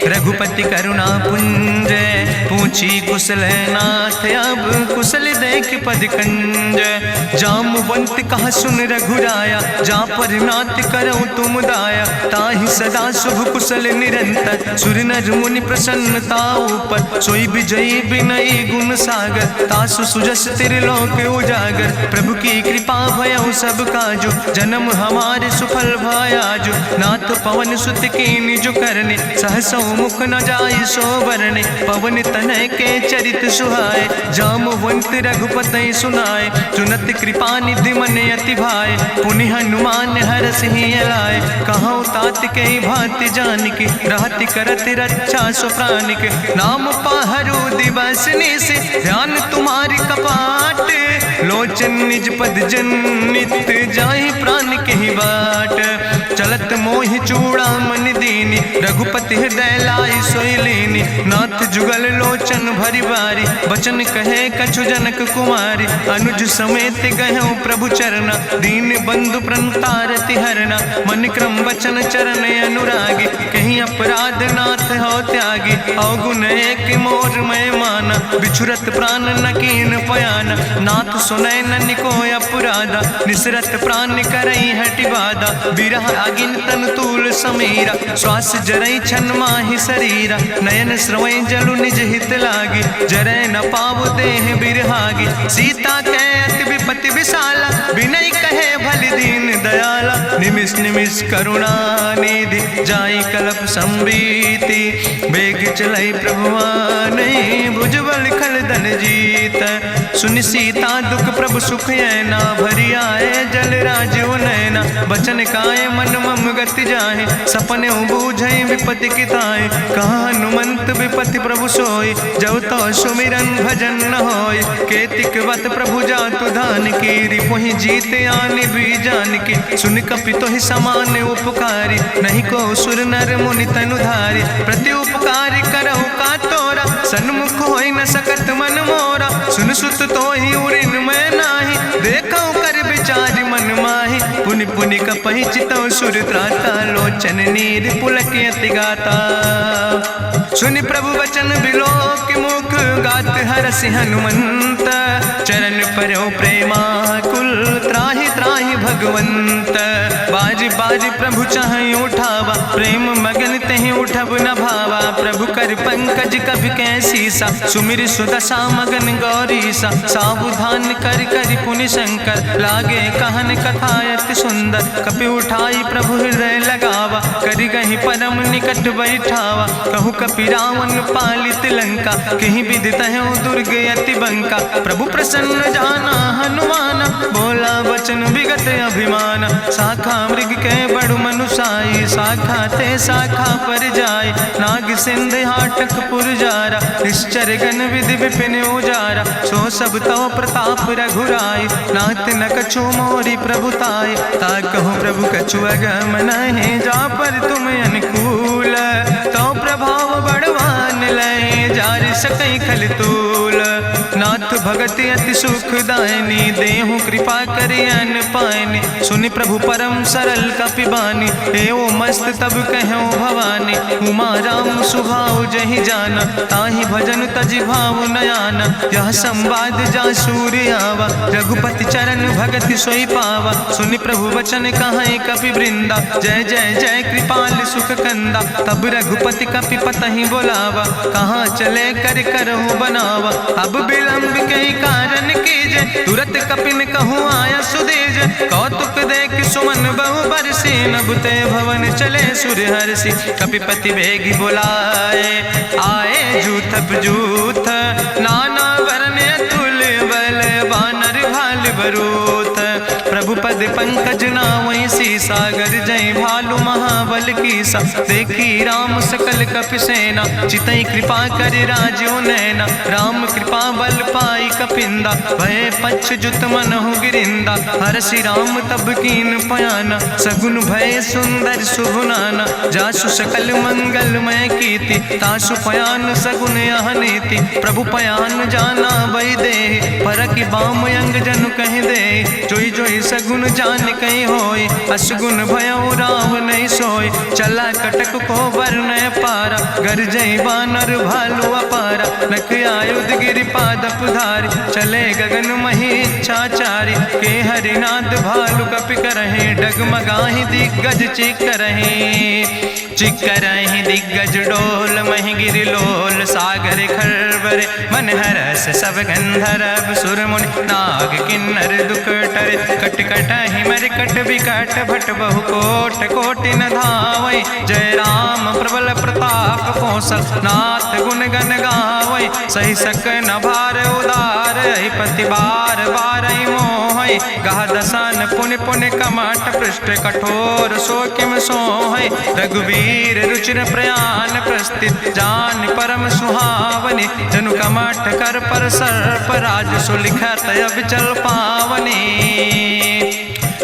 रघुपति करुणा पुंज। पूछी कुशल नाथ, अब कुशल देख पद कंज। जामवंत कहा सुन रघुराया, जा पर नाथ करऊं तुम दाया। ताहि सदा शुभ कुशल निरंतर, सुर नर मुनि प्रसन्नता ऊपर। सोई विजयी विनयी गुण सागर, तासु सुजस त्रिलोक उजागर। प्रभु की कृपा भयउ सब काजु, जन्म हमारे सुफल भयाजु। नाथ पवन सुत कीन्हि जो करने, सहसौ मुख न जाय सो बरने। पवन तनय के चरित सुहाए, जामवंत रघुपति सुनाए। चुनत कृपा निधि मन अति भाए, पुनि हनुमान हरषि लाए। कहौं तात के भांति जानकी, रहति करत रक्षा सो प्राणिक। नाम पाहरु दिवस निश, ध्यान तुम्हारी कपाट। लोचन निज पद जनित, जाहि प्राण के ही बाट। चलत मोहि चूड़ामणि दीनी, रघुपति हृदय लाई सोई लीनी। नाथ जुगल लोचन भरि बारी, बचन कहे कछु जनक कुमारी। अनुज समेत गहऊँ प्रभु चरना, दीन बंधु प्रणतारति हरना। मन क्रम वचन चरण अनुरागी, कहीं अपराध नाथ हो त्यागी। अवगुण एक मोर मैं माना, बिछुरत प्राण न कीन पयाना। नाथ सुनय ननि को अपराधा, निसरत प्राण करई हटि बाधा। बिरह अगिन तन तूल समीरा, श्वास जरई छन माहि शरीरा। नयन श्रवई जलु निज हित लागी, जरय न पाव देह बिरहागी। सीता के अति विपति विशाला, बिनय कहे भलि दीन दयाला। निमिष निमिष करुणा निधि, जाई कलप संबीति। बेग चलई प्रभुआनहि, भुजबल खल धन जीत। सुनि सीता दुख प्रभु सुख ऐना, भरि आए जल राजो नैना। बचन काय मन मम गति जाहे, सपने बूझई विपति किताए। कहा हनुमंत विपति प्रभु सोई, जब तो सुमिरन भजन न होय। केतिक वत प्रभु जातु धान की, रिपुहि जीत आने भी जान की। सुन कपि तोहि समान उपकारी, नहीं को सुर नर मुनि तनु धारी। प्रति उपकारी करहु का तोरा, सन्मुख होई न सकत मन मोरा। सुन सुत तोहि उरिन मैं नाही, देखौ कर विचार मन माही। पुनि पुनि कपहि चितौ सुर त्राता, लोचन नीर पुलक अति गाता। सुनि प्रभु वचन बिलोक मुख, गात हरषि हनुमंत। चरण परौ प्रेमाकुल, त्राहि त्राहि भगवंत। बाज बाज प्रभु चाहि उठावा, प्रेम मगन तेहि उठब न भावा। प्रभु कर पंकज कभि कैसीसा, सुमिर सुदशा मगन गौरीसा। सावधान कर कर पुनि शंकर, लागे कहन कथा अति सुंदर। कपि उठाई प्रभु हृदय लगावा, करि गहि परम निकट बैठावा। कहु कपि रावण पालित लंका, कहि विधि तहु दुर्ग अति बंका। प्रभु प्रसन्न जाना हनुमाना, बोला वचन विगत अभिमान। शाखा मृग के बड़ु मनुसाई, शाखा ते शाखा पर जाय। नाग सिंध हाटक पुरजारा, निश्चर गण विधि विपिन उजारा। सो सब तव प्रताप रघुराई, नाथ न कछु मोरी प्रभुताई। ताकहु प्रभु कछु अगम नहीं, जा पर तुम अनुकूल। तो प्रभाव बड़वान लय, जार सकई खल तूल। नाथ भगति अति सुखदायनी, देहु कृपा करि अन पायनि। सुनि प्रभु परम सरल कपिबानी, एवं मस्त तब कहूँ भवानी। उमा राम सुभाव जहि जाना, ताहि भजन तजि भाव नयाना। यह संवाद जा सूर्य आवा, रघुपति चरण भगति सोई पावा। सुनि प्रभु वचन कहाई कपि वृंदा, जय जय जय कृपाल सुख कंदा। तब रघुपति कपि पतहि बोलावा, कहाँ चले कर करहु बनावा। अब विलंब कई कारण कीजे, तुरत कपिन कहूँ आया सुदेज। कौतुक देख सुमन बहु बरसी, नभते भवन चले सूर्य हर्षि। कपिपति बेगी बुलाए, आए जूथ जूथ नाना वरने बरूथ। प्रभु पद पंकज नावै सीसा, गर्जै भालु महाबल कीसा। देखी राम सकल कपि सेना, चितई कृपा कर राजो नैना। राम कृपा बल पाई कपिंदा, भय पच्छ जुत मनहु गिरिंदा। हरषि राम तब कीन पयाना, सगुन भय सुंदर शुभ नाना। जासु सकल मंगलमय कीर्ति, तासु पयान सगुन यह नीति। प्रभु पयान जाना बई दे, परखि बाम अंग जनु कहि दे। जोई जोई सगुन जान कहीं होय, असगुन भयो राम नहीं सोय। चला कटक को वर्ण पारा, गरजई बानर भालू अपारा। नख आयुध गिरि पादप धारी, चले गगन मही इच्छाचारी। के हरिनाद भालु कपि करहि, डगमगाहि दिग्गज चिकरहि। चिकरहि दिग्गज डोल, महि गिरि लोल सागर खरबरे। मन हरस सब गंधर्व सुर मुनि, नाग किन्नर दुख टरे। कट कटहि मरकट विकट, भट बहु कोट कोटि न धावै। जय राम प्रबल प्रताप कौशल, नाथ गुण गण गावै। सही सक न भार उदार, पति बार बार मोहै। गह दसन पुनि पुनि कमठ, पृष्ठ कठोर सो किम सोहै। रघुवीर रुचिर प्रयाण प्रस्थित, जान परम सुहावनी। जनु कमठ कर पर सर्प, राज सुलिखत अविचल पावनी।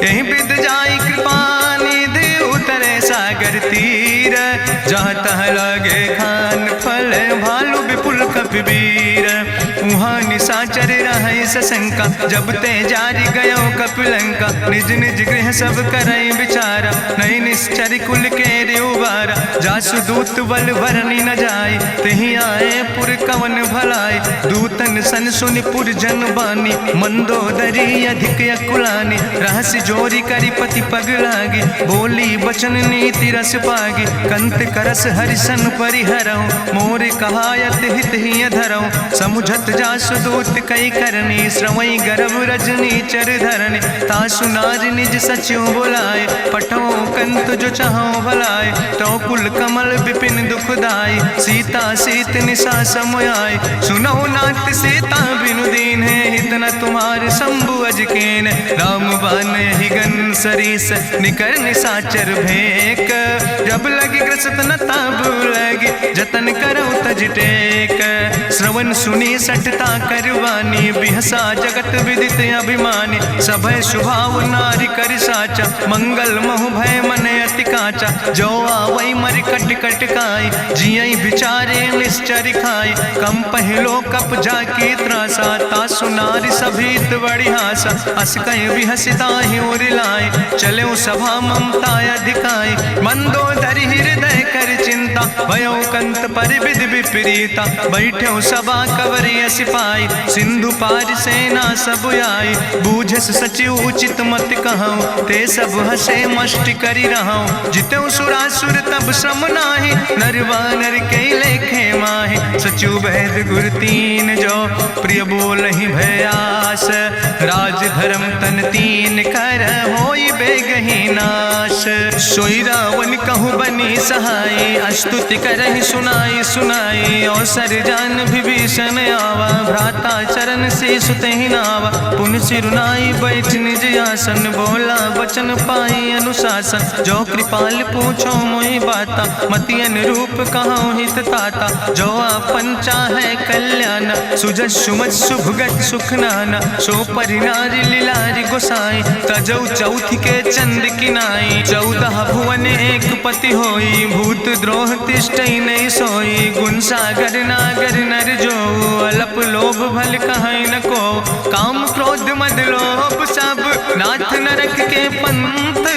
यही विद जाई कृपा निधि, उतरे सागर तीर। जहाँ तह लगे खान फल, भालु विपुल कपिवीर। उहाँ निशाचर रहै सशंका, जब ते जारी गयो कपिलंका। निज निज गृह सब करई विचारा, नहीं निश्चर कुल के उबारा। जासु दूत बल भरनी न जाय, तेहि आए पुर कवन भलाई। दूतन सन सुनि पुर जन बानी, मंदोदरी अधिक अकुलानी। रहस्य जोरी करि पति पग लागी, बोली बचन नीति रस पागी। कंत करस हरिसन परिहरऊँ, मोर कहायत हित ही धरऊँ। समुझत जासु दूत कई करनी, श्रवई गर्भ रजनी चर धरनी। तासु नार निज सचिव बुलाए, पठो कंत जो चाहो भलाए। तो कुल कमल विपिन दुखदाई, सीता सीत निशा समयाय। सुनो नाथ सीता बिनु दीन है, हित न तुम्हार शंभु अजकेन। राम बान ही गन सरीस, निकर निशाचर भेक। जब लगी ग्रसत न तब लगी, जतन करो तज टेक। श्रवण सुनी सटता करवानी, बिहसा जगत विदित अभिमानी। सभय स्वभाव नारी कर साचा, मंगल महु भय मन अति काचा। जो आवै मर कट कट काई, जियई बिचारे निश्चर खाई। कम पहलो कप जाकी त्रासा, तासु नारी सभीत बड़ी हासा। अस कहीं बिहसिता ही उरिलाए, चले सभा ममता अधिकाई। मंदोदरी हृदय कर चिंता, भयो कंत पर विधि विपरीता। बैठो सभा कवरिय सिपाही, सिंधु पार सेना सब आई। बूझस सचिव उचित मत कहूँ, ते सब हसे मष्ट करी रहूँ। जितऊ सुरासुर तब श्रम नाही, नर वानर के लेखे माहि। सचिव वैद गुर तीन जो, प्रिय बोलहि भयास। राज धर्म तन तीन कर, होई बेगहि नाश। सोई रावण कहूँ बनी सहाय, अस्तुति करहि सुनाई सुनाई। अवसर जान विभीषण आवा, भ्राता चरण से सुतहि नावा। पुन सिरुनाई बैठ निज आसन, बोला वचन पाई अनुशासन। जो कृपाल पूछो मोहि बाता, मति अनुरूप कहूँ हित ताता। जो आपन चाहे कल्याण, सुजस सुमत शुभगत सुख नाना। सो परिनारी लीलारी गोसाई, तजौ चौथ के चंद किनाई। 14 भुवन एक पति होई, भूत द्रोह तिष्ठई नहीं सोई। गुण सागर नागर नर जो, अलप लोभ भल कहीं न को। काम क्रोध मद लोभ सब, नाथ नरक के पंथ।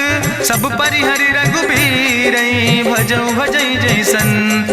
सब परिहरि रघुबीर, भजौ भजै जय संत।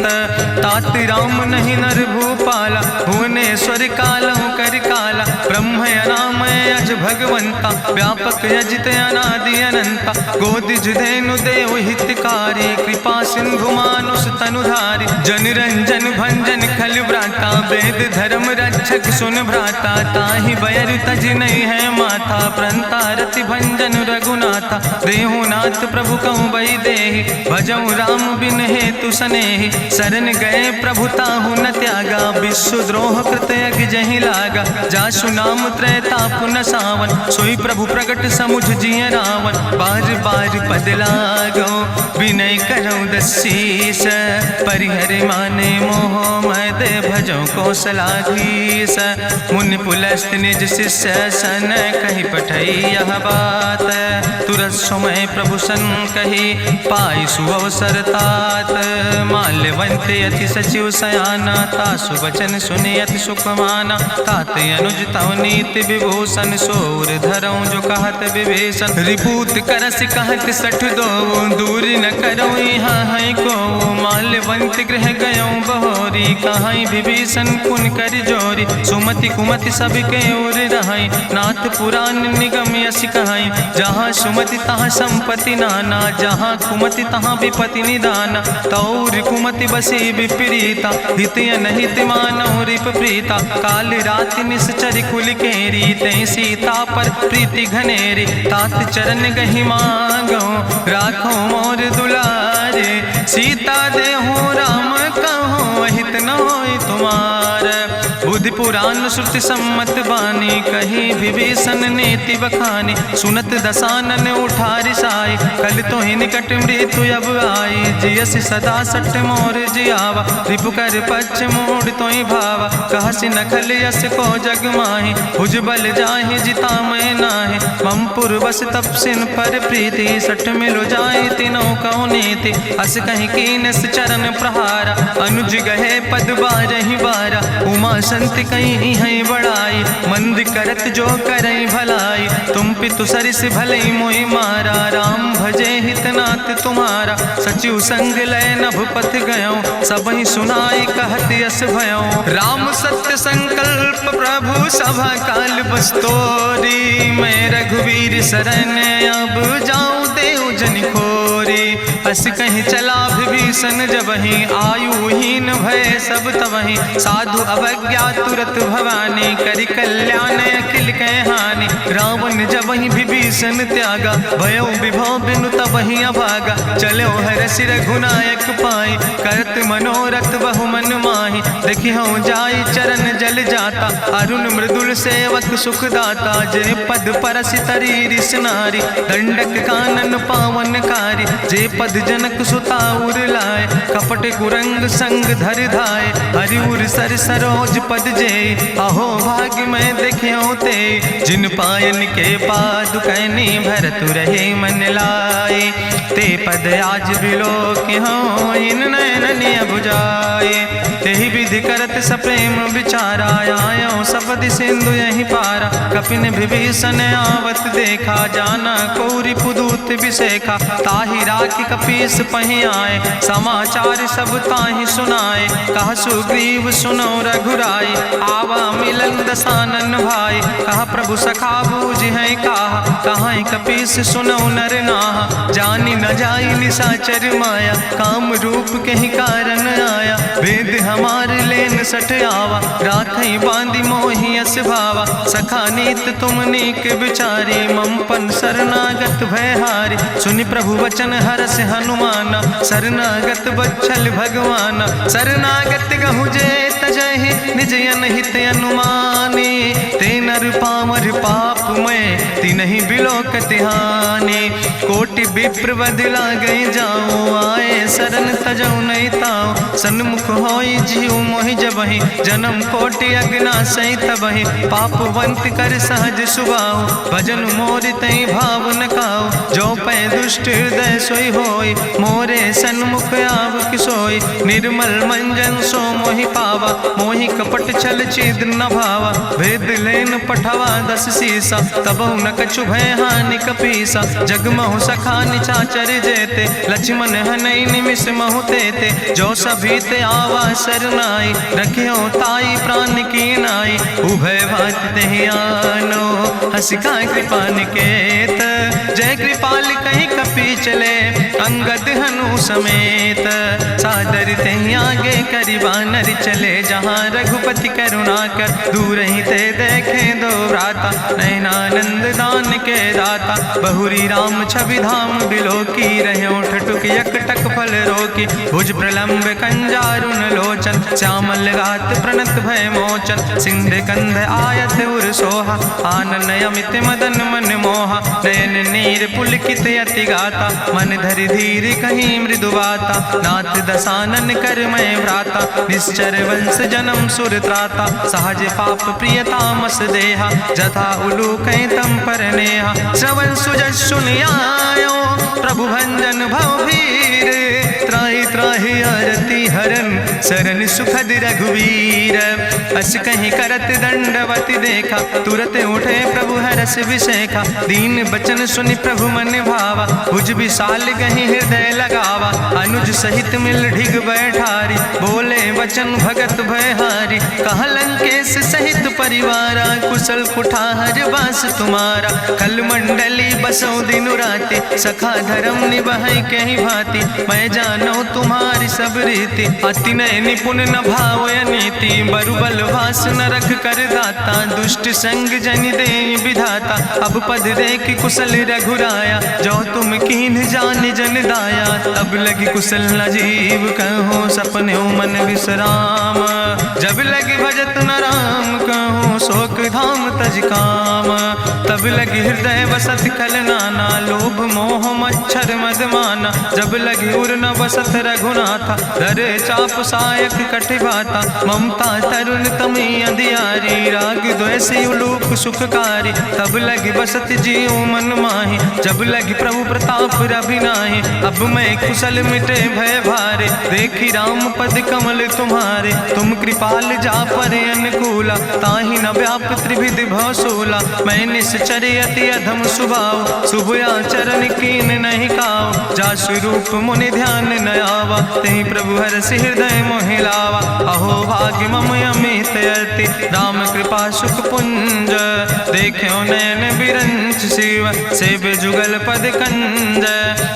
तात राम नहीं नर भूपाला, भुवनेश्वर कालहु कर काला। ब्रह्म अनामय अज भगवंता, व्यापक अजित अनादि अनंता। गोदिज धेनु देव हितकारी, कृपा सिंधु मानुष तनुधारी। जन रंजन भंजन खल व्राता, वेद धर्म रक्षक सुन भ्राता। ताहि बैर तज नहीं है माथा, प्रंता रति भंजन रघुनाथा। देहु नाथ प्रभु कहूँ बई देहि, भजऊ राम बिन हेतु सनेहि। शरण गए प्रभु ताहु न त्यागा, विश्व द्रोह कृत यज्ञ जहि लागा। जासु नाम त्रैताप न सा, पावन, सोई प्रभु प्रगट समुझ जिय रावण। बार बार पद लागो विनय करो दसीस, परिहर माने मोह मद भजो कौशलाधीश। मुनि पुलस्त निज शिष्य सन कही पठई यह बात, तुरत समय प्रभु सन कही पाई सुअवसर तात। माल्यवंत अति सचिव सयाना, तासु वचन सुनि अति सुख माना। तात अनुज तव नीति विभूषण, सोर धरऊं जो कहत विभीषण। रिपूत करस कहत सठ दो, दूर न करो यहाँ है को। माल्यवंत गृह गयों बहोरी, कहाई विभीषण पुन कर जोरी। सुमति कुमति सबके ओर रहाई, नाथ पुराण निगम यश कहाई। जहाँ सुमति तहाँ संपत्ति नाना, जहाँ कुमति तहाँ विपत्ति निदाना। तौर कुमति बसी विपरीता, हित अनहित मानव रिप प्रीता। काल रात निश्चर कुल केरी, तै सीता पर प्रीति घनेरी। तात चरण गहि मांगो, राखो मोर दुलारे। सीता देहो राम कहो, हित न होय तुम्हार। बुद्धि पुराण श्रुति सम्मत बानी, कही विभीषण नीति बखानी। सुनत दसानन उठारि साई, कल तो ही निकट मृत्यु अब आई। जियस सदा सट मोर जियावा, रिपु कर पक्ष मोड़ तो ही भावा। कहसि नखल यस को जग माहि, भुज बल जाहि जिता मैं नाहि। मम पुरवस तपसिन पर प्रीति, सठ मिलो जाहि तिनो कौ नीति। अस कहीं कीनस चरण प्रहारा, अनुज गहे पद बारहि बारा। उमा संति कहीं है बड़ाई, मंद करत जो करई भलाई। तुम पितु सरिस भलई मोहि मारा, राम भजे हितनाथ तुम्हारा। सचिव संग लय नभ पथ गयो, सबहि सुनाई कहत यस भयो। राम सत्य संकल्प प्रभु सभा काल बस्तोरी। मैं रघुवीर शरण अब जाऊं देव जन खोरी। अस कहीं चला विभीषण जबहि, आयुहीन भय सब तबहि। साधु अवज्ञा तुरत भवानी, करि कल्याण अखिल कै हानि। रावण जबहि विभीषण त्यागा, भयो विभव बिनु तबहि अभागा। चलो हरषि रघुनायक पाई, करत मनोरथ बहु मन माहि। देखियो जाई चरण जल जाता, अरुण मृदुल सेवक सुख दाता। जे पद परसि तरी रिस नारी, दंडक कानन पावन कारी। जे पद जनक सुता उर लाए, कपट कुरंग संग धर धाय। हरिउर सर सरोज पद जे, अहो भाग्य मैं देखियो ते। जिन पायन के पादुकैनी, भरत रहे मन लाए। ते पद आज बिलो के हो, इन नयन बुझाए। तेहि विधि करत सप्रेम विचारा, आयो सपदि सिंधु यही पारा। कपिन विभीषण आवत देखा, जाना कौरि पुदूत विशेखा। ताहि राखि कपीस पहि आए, समाचार सब ताहि सुनाए। कहा सुग्रीव सुनो रघुराई, आवा मिलन दसानन भाई। कहा प्रभु सखा बूझ है कहा, कहाँ कपीस सुनो नर नाहा। जानी न जाई निशाचर माया, काम रूप के ही कारण आया। वेद हमार लेन सठ आवा, राखई बांधी मोहि यस भावा। सखा नीत तुम नीक विचारी, मम पन शरणागत भयहारी। सुनि प्रभु वचन हरस हनुमाना, शरणागत बच्छल भगवाना। शरणागत गहु जे तजहि, निज अनहित अनुमानी। ते नर पामर पाप में, तिन्हि बिलोकति हानि। कोटि विप्र बदला गई जाऊं, आए शरण तजऊ नहीं ताऊं। सन्मुख होई जीव मोहि जबहि, जन्म कोटि अग्ना सही तबहि। पापवंत कर सहज सुभाऊ, भजन मोर तई भाव न काऊ। जो पै दुष्ट हृदय सोई होई, मोरे सन्मुख आव किसोई। निर्मल मंजन सो मोहि पावा, मोहि कपट छल छिद्र न भावा। भेद लेन पठवा दस सीसा, तबहु न कछु भय हानि कपीसा। जगमहु सखा निचाचर जेते, लक्ष्मण हनई निमिष महु तेते। जो सभी ते आवा सरनाई, रखियो ताई प्राण की नाई। उभय भात तेहि आनो, हसिका कृपा निकेत। जय कृपाल कहीं कपी चले, अंगद हनु समेत। सादर ते आगे करि बानर चले जहाँ रघुपति करुणा कर। दूर ही ते देखे दो भ्राता नयनानंद दान के दाता। बहुरी राम छवि धाम बिलोकी रहे ठटुक यकटक फल रोकी। भुज प्रलंब कंजारुन लोचन श्यामल गात प्रणत भय मोचन। सिंध कंध आयत उर सोहा आनन अमित मदन मन मोहा। नयन नीर पुलकित अति गाता मन धरि धीर कहीं मृदु बाता। नाथ दसानन कर मैं भ्राता निश्चर वंश जन्म सुर त्राता। सहज पाप प्रियतामस देहा जथा उलूक तम पर नेहा। श्रवण सुजस सुनियायो प्रभु भंजन भवभीर। त्राहि त्राहि आरती हरन शरण सुखद रघुवीर। अस कहीं करत दंडवती देखा तुरत उठे प्रभु हरस विशेखा। दीन बचन सुनि प्रभु मन भावा भुज विशाल कहीं हृदय लगावा। अनुज सहित मिल ढिग बैठारी बोले वचन भगत भयहारी। कहा लंकेश सहित परिवारा कुशल कुठार वास तुम्हारा। कल मंडली बसो दिनु राति सखा धर्म निभाई कहीं भांति। मैं जानो तुम्हारी सब रीति अति नय निपुण न भाव नीति। बरुबल भास न रख कर दाता दुष्ट संग जन दे विधाता। अब पद देख कुशल रघुराया जो तुम कीन जान जन दाया। तब लगी कुशल न जीव कहो सपने मन विश्राम। जब लगी भजत न राम कहो शोक धाम तज काम। तब लगी हृदय बसत कल नाना लोभ मोह मच्छर मदमाना। जब लगी उर न बसत रघुनाथा धरे चाप सायक कटिबाता। ममता तरुण तमी अंधियारी राग द्वेषी उलूक सुखकारी। तब लगी बसत जीव मन माही जब लगी प्रभु प्रताप रवि नाही। अब मैं कुशल मिटे भय भारे देखी राम पद कमल तुम्हारे। तुम कृपाल जा पर अनुकूला ताहि न व्याप त्रिविध भवसूला। मैं निश्चर अति अधम सुभाव शुभ आचरण कीन नहीं काव। जा स्वरूप मुनि ध्यान न आवा तेहि प्रभु हरसि हृदय मोहि लावा। अहो भाग्य मम अमित अति राम कृपा सुख पुंज। देखो नयन बिरंच शिव सेव जुगल पद कंज।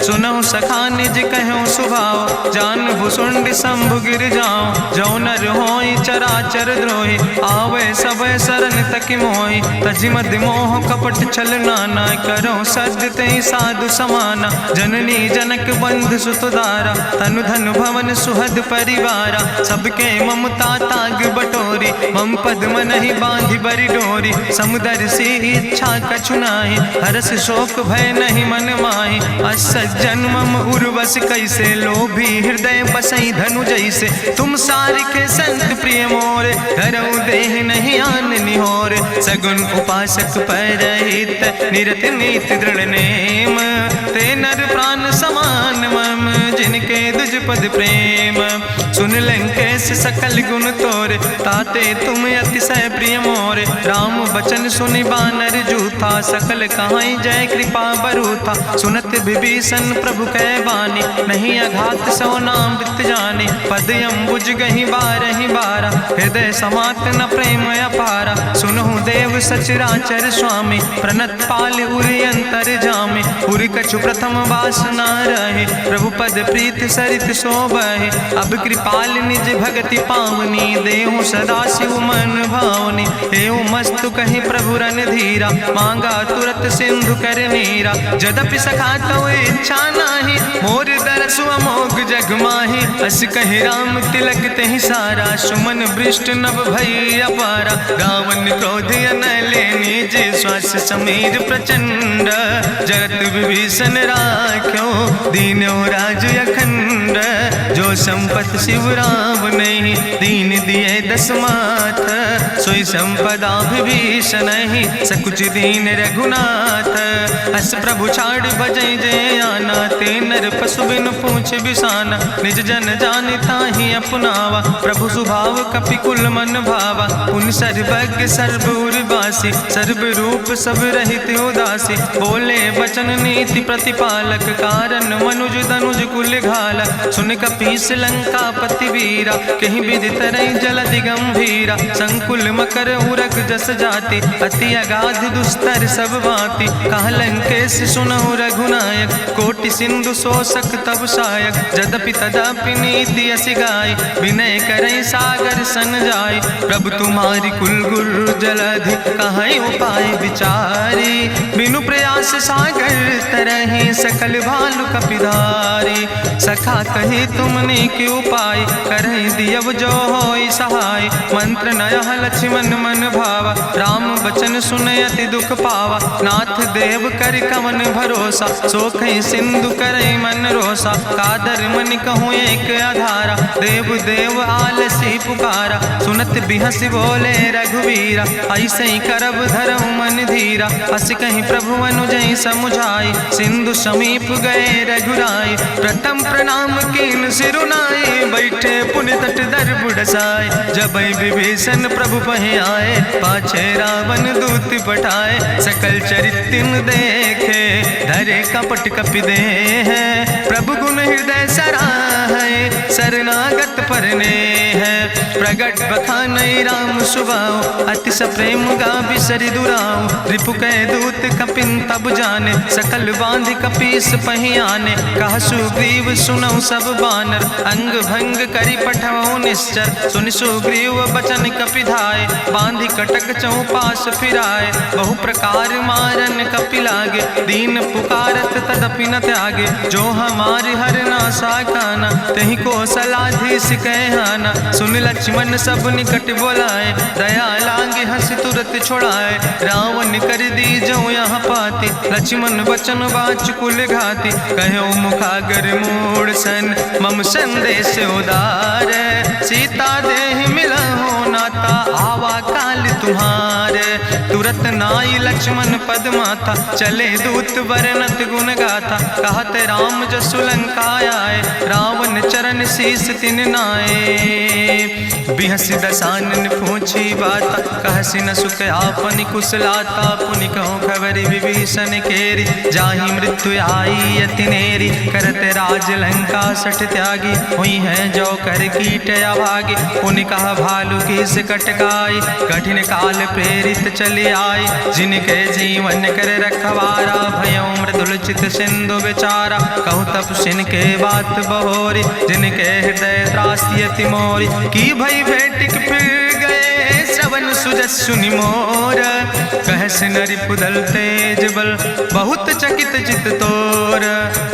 सुनहु सखा निज कहूँ सुभाव जान भुसुंड शंभु गिर जाऊं। जो नर होई चराचर द्रोही आवे सब शरण तक मोहि। तजि मद मोह कपट छल नाना करो सद तेहि साधु समाना। जननी जनक बंधु सुतदारा तनु धन भवन सुहद परिवारा। सबके ममता ताग बटोरी मम पद मनहि बांधि बरि डोरी। समुदर सी इच्छा कछु नाही हरस शोक भय नहीं मन माही। असज्जन मम उर्वश कैसे लोभी हृदय बसई धनु जैसे। तुम सारिके संत प्रिय मोरे धरऊ देह नहीं आन निहोर। सगुन उपासक परहित निरत नीत दृढ़ नेम। ते नर प्राण समान मम जिनके दुज पद प्रेम। सुन लंकेश सकल गुण तोरे ताते तुम अतिशय प्रिय मोरे। राम बचन सुनि बानर जूथा सकल कहाई जय कृपा बरूथा। सुनत विभीषण प्रभु कै बानी नहीं अघात सो नाम वित जानी। पद अम्बुज गहि बारहि बारा हृदय समात न प्रेम अपारा। सुनहु देव सचराचर स्वामी प्रणत पाल उरि अंतर जामी। उरि कछु प्रथम वासना रहे प्रभु पद प्रीत सरित शोभहि। अब कृपाल निज भगति पावनी देहु सदा शिव मन भावनी। एवं मस्तु कहि प्रभु रन धीरा मांगा तुरत सिंधु कर नीरा। जदपि सखा तो इच्छा नाही मोर दरसु अमोघ जग माही। अस कहि राम तिलक तेहि सारा सुमन वृष्ट नभ भई अपारा। गावन क्रोध अनले निज श्वास समीर प्रचंड। जगत विभीषण राख्यो दीनो राज अखंड। जो संपत शिव राम नहीं दीन दिए दस माथ। सोई संपदा विभीषण नहीं सकुच दीन रघुनाथ। अस प्रभु छाड़ भजै जय आना ते नर पशु बिन पूछ बिसाना। निज जन जानि ताहि अपनावा प्रभु स्वभाव कपि कुल मन भावा। उन सर्वज्ञ सर्व उर्वासी सर्व रूप सब रहित उदासी। बोले वचन नीति प्रतिपालक कारण मनुज तनुज कुल घाला। सुन कपीस लंका पति वीरा कहीं विधि तरई जलधि गंभीरा। संकुल मकर उरग जस जाति अति अगाध दुस्तर सब भांति। कहा लंकेश सुनहु रघुनायक कोटि सिंधु सिंधु शोषक तब सायक, जदपि तदपि नीति अस गाय, विनय करई सागर सन जाय। प्रभु तुम्हारी कुल गुरु जलधि, कहीं उपाय विचारी, बिनु प्रयास सागर तरहि, सकल भालु कपिधारी। सखा कही तुमने के उपाय, करहि दियव जो होई सहाय। मंत्र नयह लक्ष्मण मन भावा, राम बचन सुनय अति दुख पावा। नाथ देव कर कवन भरोसा, सोखई सिंधु करई मन रोसा। कादर मन कहूँ एक आधारा, देव देव आलसी पुकारा। सुनत बिहस बोले रघुवीरा, ऐसे ही करब धरऊ मन धीरा। अस कहीं प्रभु अनुजय समुझाई, सिंधु समीप गए रघुराई। प्रथम प्रणाम कीन सिरुनाई, बैठे पुण्य तट दर बुढ़साए। जब विभीषण प्रभु पहे आए, पाछे रावण दूत पठाए। सकल चरित्र देखे, धरे कपट कपि दे है। प्रभु गुण हृदय सराहै, शरणागत परने है। प्रगट बखानई राम सुभाऊ, अति सप्रेम गा बिसरि दुराऊ। रिपु कह दूत कपिन तब जाने, सकल बांध कपीस पहियाने। कहा सुग्रीव सुनऊ सब बानर, अंग भंग करि पठवऊ निश्चर। सुनि सुग्रीव बचन कपिधाय, बांधि कटक चौपास फिराए। बहु प्रकार मारन कपि लागे, दीन पुकारत तदपि न त्यागे। जो हमारे हर नासा खाना, तही को सलाधीस कहना। सुन लक्ष्मण सब निकट बोलाए, दया लागे हंस तुरत छोड़ाए। रावण कर दी जो यहाँ पाती, लक्ष्मण बचन बाच कुल घाती। कहो मुखागर मूड सन, मम संदेश उदार। सीता देह मिला हो नाता, आवा काल तुम्हारे। तुरत नाई लक्ष्मण पद माथा, चले दूत वर्णत गुण गाथा। कहत राम जसु लंका आए, रावण चरण शीस तिन नाए। बिहस दसानन पूछी बाता, कहसि न सुख आपन कुशलाता। पुनि कहूँ खबर विभीषण केरी, जाहि मृत्यु आई अति नेरी। करत राज लंका सठ त्यागी, हुई है जो कर कीट अभागी। पुनि कहा भालू किस कटकाई, कठिन काल प्रेरित चले आई। जिनके जीवन कर रखवारा, भयों मृदुल चित सिंधु बेचारा। कहु तप सिन के बात बहोरी, जिनके हृदय त्रासी अति मोरी। की भई भेटिक फिर गए, श्रवण सुजस सुनि मोर। कहस नरि पुदल तेज बल, बहुत चकित चित तोर।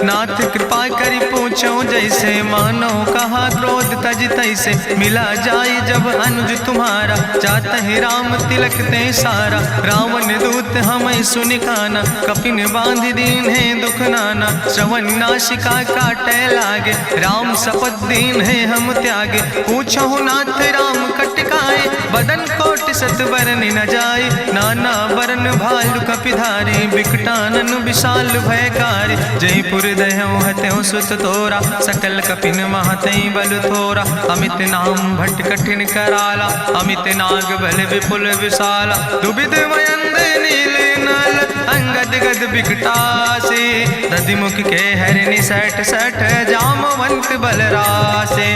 नाथ कृपा करि पूछो जैसे, मानो कहा क्रोध तज तैसे। मिला जाय जब अनुज तुम्हारा, जात ही राम तिलक ते सारा। रावण दूत हमें सुनि काना, कपिन बांध दीन है दुख नाना। श्रवण नासिका काटे लागे, राम शपथ दीन है हम त्यागे। पूछो नाथ राम कटकाए, बदन कोटि सत बरन न जाए। नाना बरन भालु कपिधारी, बिकटानन विशाल भयकारी। जयपुर दह्यों हत्यों सुत तोरा, सकल कपिन महतई बल थोरा। अमित नाम भट्ट कठिन कराला, अमित नाग बल विपुल विशाला। दुबिध मयंद नील नल, अंगद गद बिकटासे। दधिमुख के हरिणि सठ सठ, जामवंत बलरासे।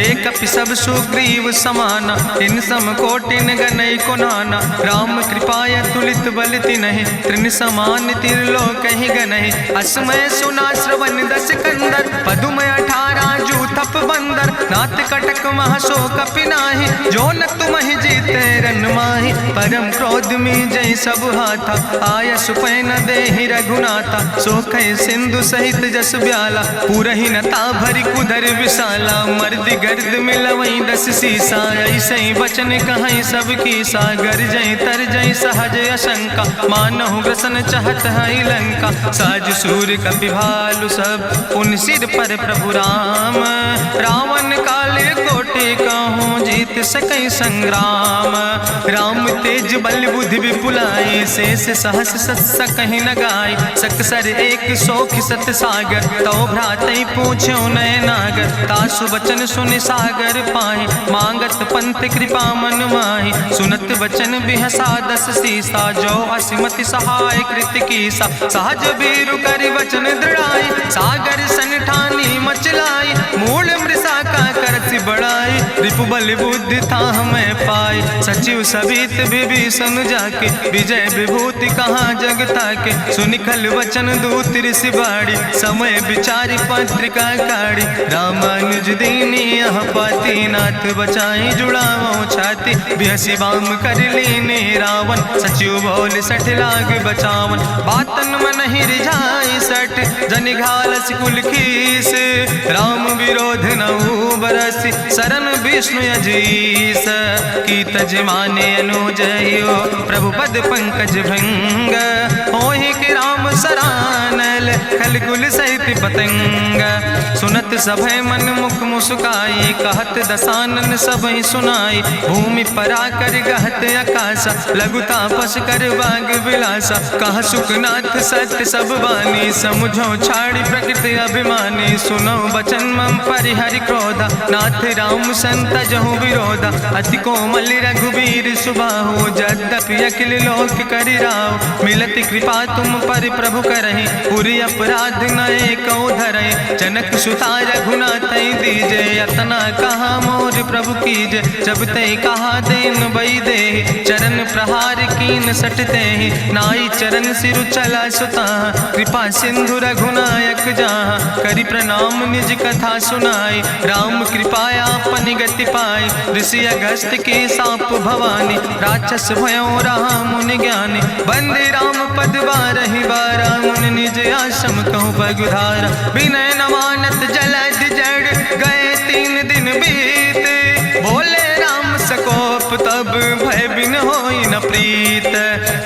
एक कपि सब सुग्रीव समाना, इन सम कोटिन गनई को नाना। राम कृपाय तुलित बल तिनहि, त्रिन समान तिरलोक ही गनहि। असमय सुना श्रवण दस कंदर, पदुम 18 जू थप बंदर। नाथ कटक महसो कपि नाही, जो न तुमहि जीते रन माही। परम क्रोध में जय सब हाथा, आय सुपै न देहि रघुनाथा। सोखै सिंधु सहित जस ब्याला, पूरहि नता भरि कुधर विशाला। मर्द गर्द मिलवई 10 सीसा, ऐसे बचन कहई सब कीसा। गर जय तर जय सहज अशंका, मानहु ग्रसन चाहत है लंका। साज सूर कपि भालु सब, पुन सिर पर प्रभु राम। रावण काले कोटि कहूँ, जीत सकई संग्राम। राम तेज बल बुद्धि विपुलाई, शेष सहस सत सकहि न गाय। सकसर एक सोख सत सागर, तो भ्रातई पूछो नय नागर। तासु बचन सुनि सागर पाहि, मांगत पंथ कृपा मन माहि। सुनत बचन बिहसा 10 सीसा, जो असिमति सहाय कृत कीसा। सहज बीरु करि वचन दृढ़ाई, सागर सन ठानी मचलाई। मूल मृषा का करसि बड़ाई, रिपु बल बुद्धि था हमें पाई। सचिव सबित विभीषण जाके विजय विभूति कहाँ जगता के। सुनिखल वचन दूत ऋषि बाड़ी समय विचारी पत्रिका काढ़ी। रामानुज दीनी यह पाती नाथ बचाई जुड़ावो छाती। बिहसी बाम कर लीने रावण सचिव बोल सठ लाग बचावन। बातन मन ही रिझाई सठ जन घालस कुल खीस। राम विरोध नहु बरस शरण विष्णु अजीस। की तज माने अनुजयो प्रभु पद पंकज भंग। होहि कि राम सरानल खल कुल सहित पतंग। सुनत सभय मन मुख मुस्काई कहत दसानन सबहि सुनाई। भूमि परा कर गहत आकाशा लघु तापस कर बाग विलासा। कह सुखनाथ सत्य सब बानी समुझो छाड़ी प्रकृति अभिमानी। सुनो बचन मम परिहरि क्रोधा नाथ राम संत जहु विरोधा। अति कोमल रघुबीर सुबाहु यद्यपि अखिल लोक करि राव। मिलति कृपा तुम पर प्रभु करहि पुरि अपराध नए को धरहि। जनक सुता रघुनाथ दीजे यतना कहा मोर प्रभु कीजे। जब ते कहा देन बई दे चरण प्रहार कीन सटते। नाई चरण सिरु चला सुता कृपा सिंधु रघुनायक जहाँ। करि प्रणाम निज कथा सुनाई राम कृपाया अपनी गति पाई। ऋषि अगस्त के साप भवानी राक्षस भयो रहा मुनि ज्ञानी। बंदे राम पद बारहि बारा मुनि निज आश्रम कहूँ पगुधारा। विनय नवानत जलद जड़ गए 3 दिन बीते। बोले राम सकोप तब भय बिन होई न प्रीत।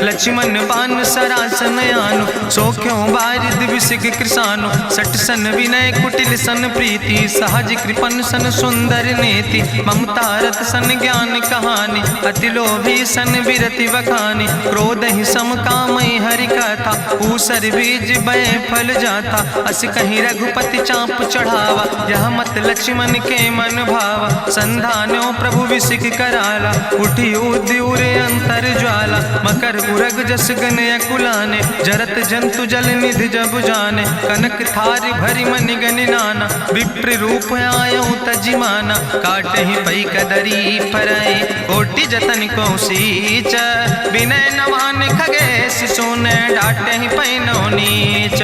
लक्ष्मण बान सरासन आनु सो क्यों बारिद विसिक कृसानु। सठ सन विनय कुटिल सन प्रीति सहज कृपन सन सुंदर नीति। ममता रत सन ज्ञान कहानी अति लोभी सन विरति बखानी। क्रोध ही सम कामई हरि कथा ऊसर बीज बय फल जाता। अस कहीं रघुपति चाप चढ़ावा यह मत लक्ष्मण के मन भावा। संधान्यो प्रभु विसिक कराला उठी उद्यूर अंतर ज्वाला। मकर उरग जस गन अकुलाने जरत जंतु जल निधि जब जाने। कनक थार भरी मनि गनि नाना विप्र रूप आयो तजिमाना। काटे ही पई कदरी फरई कोटि जतन को सींच। विनय नवान खगेश सोने डाटे ही पैनो नीच।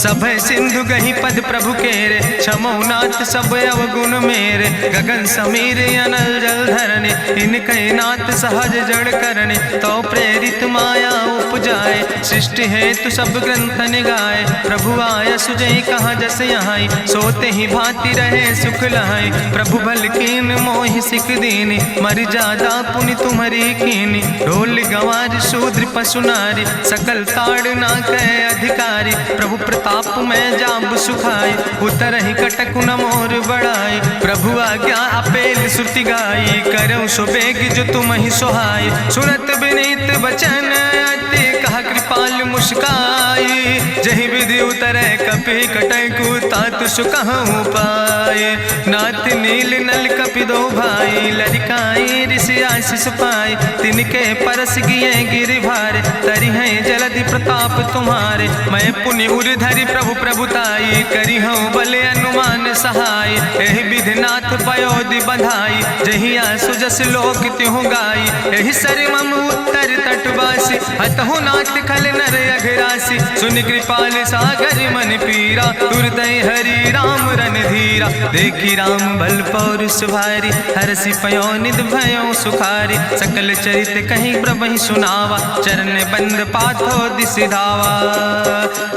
सब सिंधु गही पद प्रभु केरे क्षमो नाथ सब अवगुण मेरे। गगन समीर अनल जल धरने इनके नाथ सहज जड़ करने। तो प्रेरित माया उपजाए सृष्टि हेतु सब ग्रंथ निगाए। प्रभु आय सुजई कहाँ जस यहाँ सोते ही भांति रहे सुख लहाई। प्रभु भल कीन मोहि सिख दीनी मर जादा पुनि तुम्हारी कीनी। ढोल गंवार शूद्र पशु नारी सकल ताड़ ना कह अधिकारी। प्रभु प्रताप में जाब सुखाई उतर ही कटक न मोर बढ़ाई। प्रभु आज्ञा अपेल श्रुति गाई करऊँ सुबेग जो तुम ही सुहाई। सुनत विनीत वचन अति कहा कृपाल मुस्काई। जही विधि उतरे कपि कटकु तात सुकहु पाए। नाथ नील नल कपि दो भाई लरिकाई ऋषि आशीष पाए। तिनके परस गिए गिरि भारे तरि है जलधि प्रताप तुम्हारे। मैं पुनि उर धरि प्रभु प्रभुताई करी हूँ बले अनुमान सहाय। एहि विधि नाथ पयोधि बधाई जही आसु जस लोक त्यों गाई। एहि सर मम उत्तर तटवासी हतहु नाथ खल नर अघरासी। सुन कृपाल सागर मन पीरा तुरत हरि राम रन धीरा। देखी राम बल पौरुष भारी हरसि पयो निध भयो सुखारी। सकल चरित कहीं प्रभु सुनावा चरण बंद पाथो दिस धावा।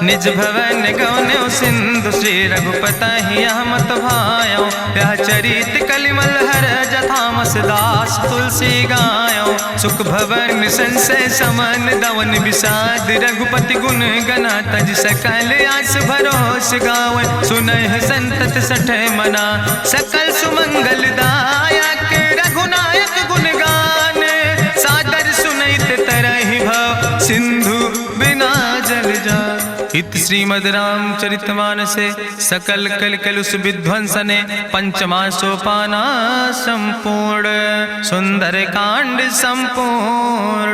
निज भवन गौन्यो सिंधु श्री रघुपति यह मत भायो। यह चरित कलिमल हर जथामस दास तुलसी गायो। सुख भवन संशय समन दवन विषाद रघुपति गुण गना तज सकल आस भरोस गावे। सुनहि संतत सठ मना सकल सुमंगल दायक रघुनायक गुण गान। सादर सुनैत तरहि भव सिंधु बिना जल जा। इत श्रीमद् रामचरितमानसे सकल कलकलुष विध्वंसने पंचमा सोपाना संपूर्ण। सुंदर कांड संपूर्ण।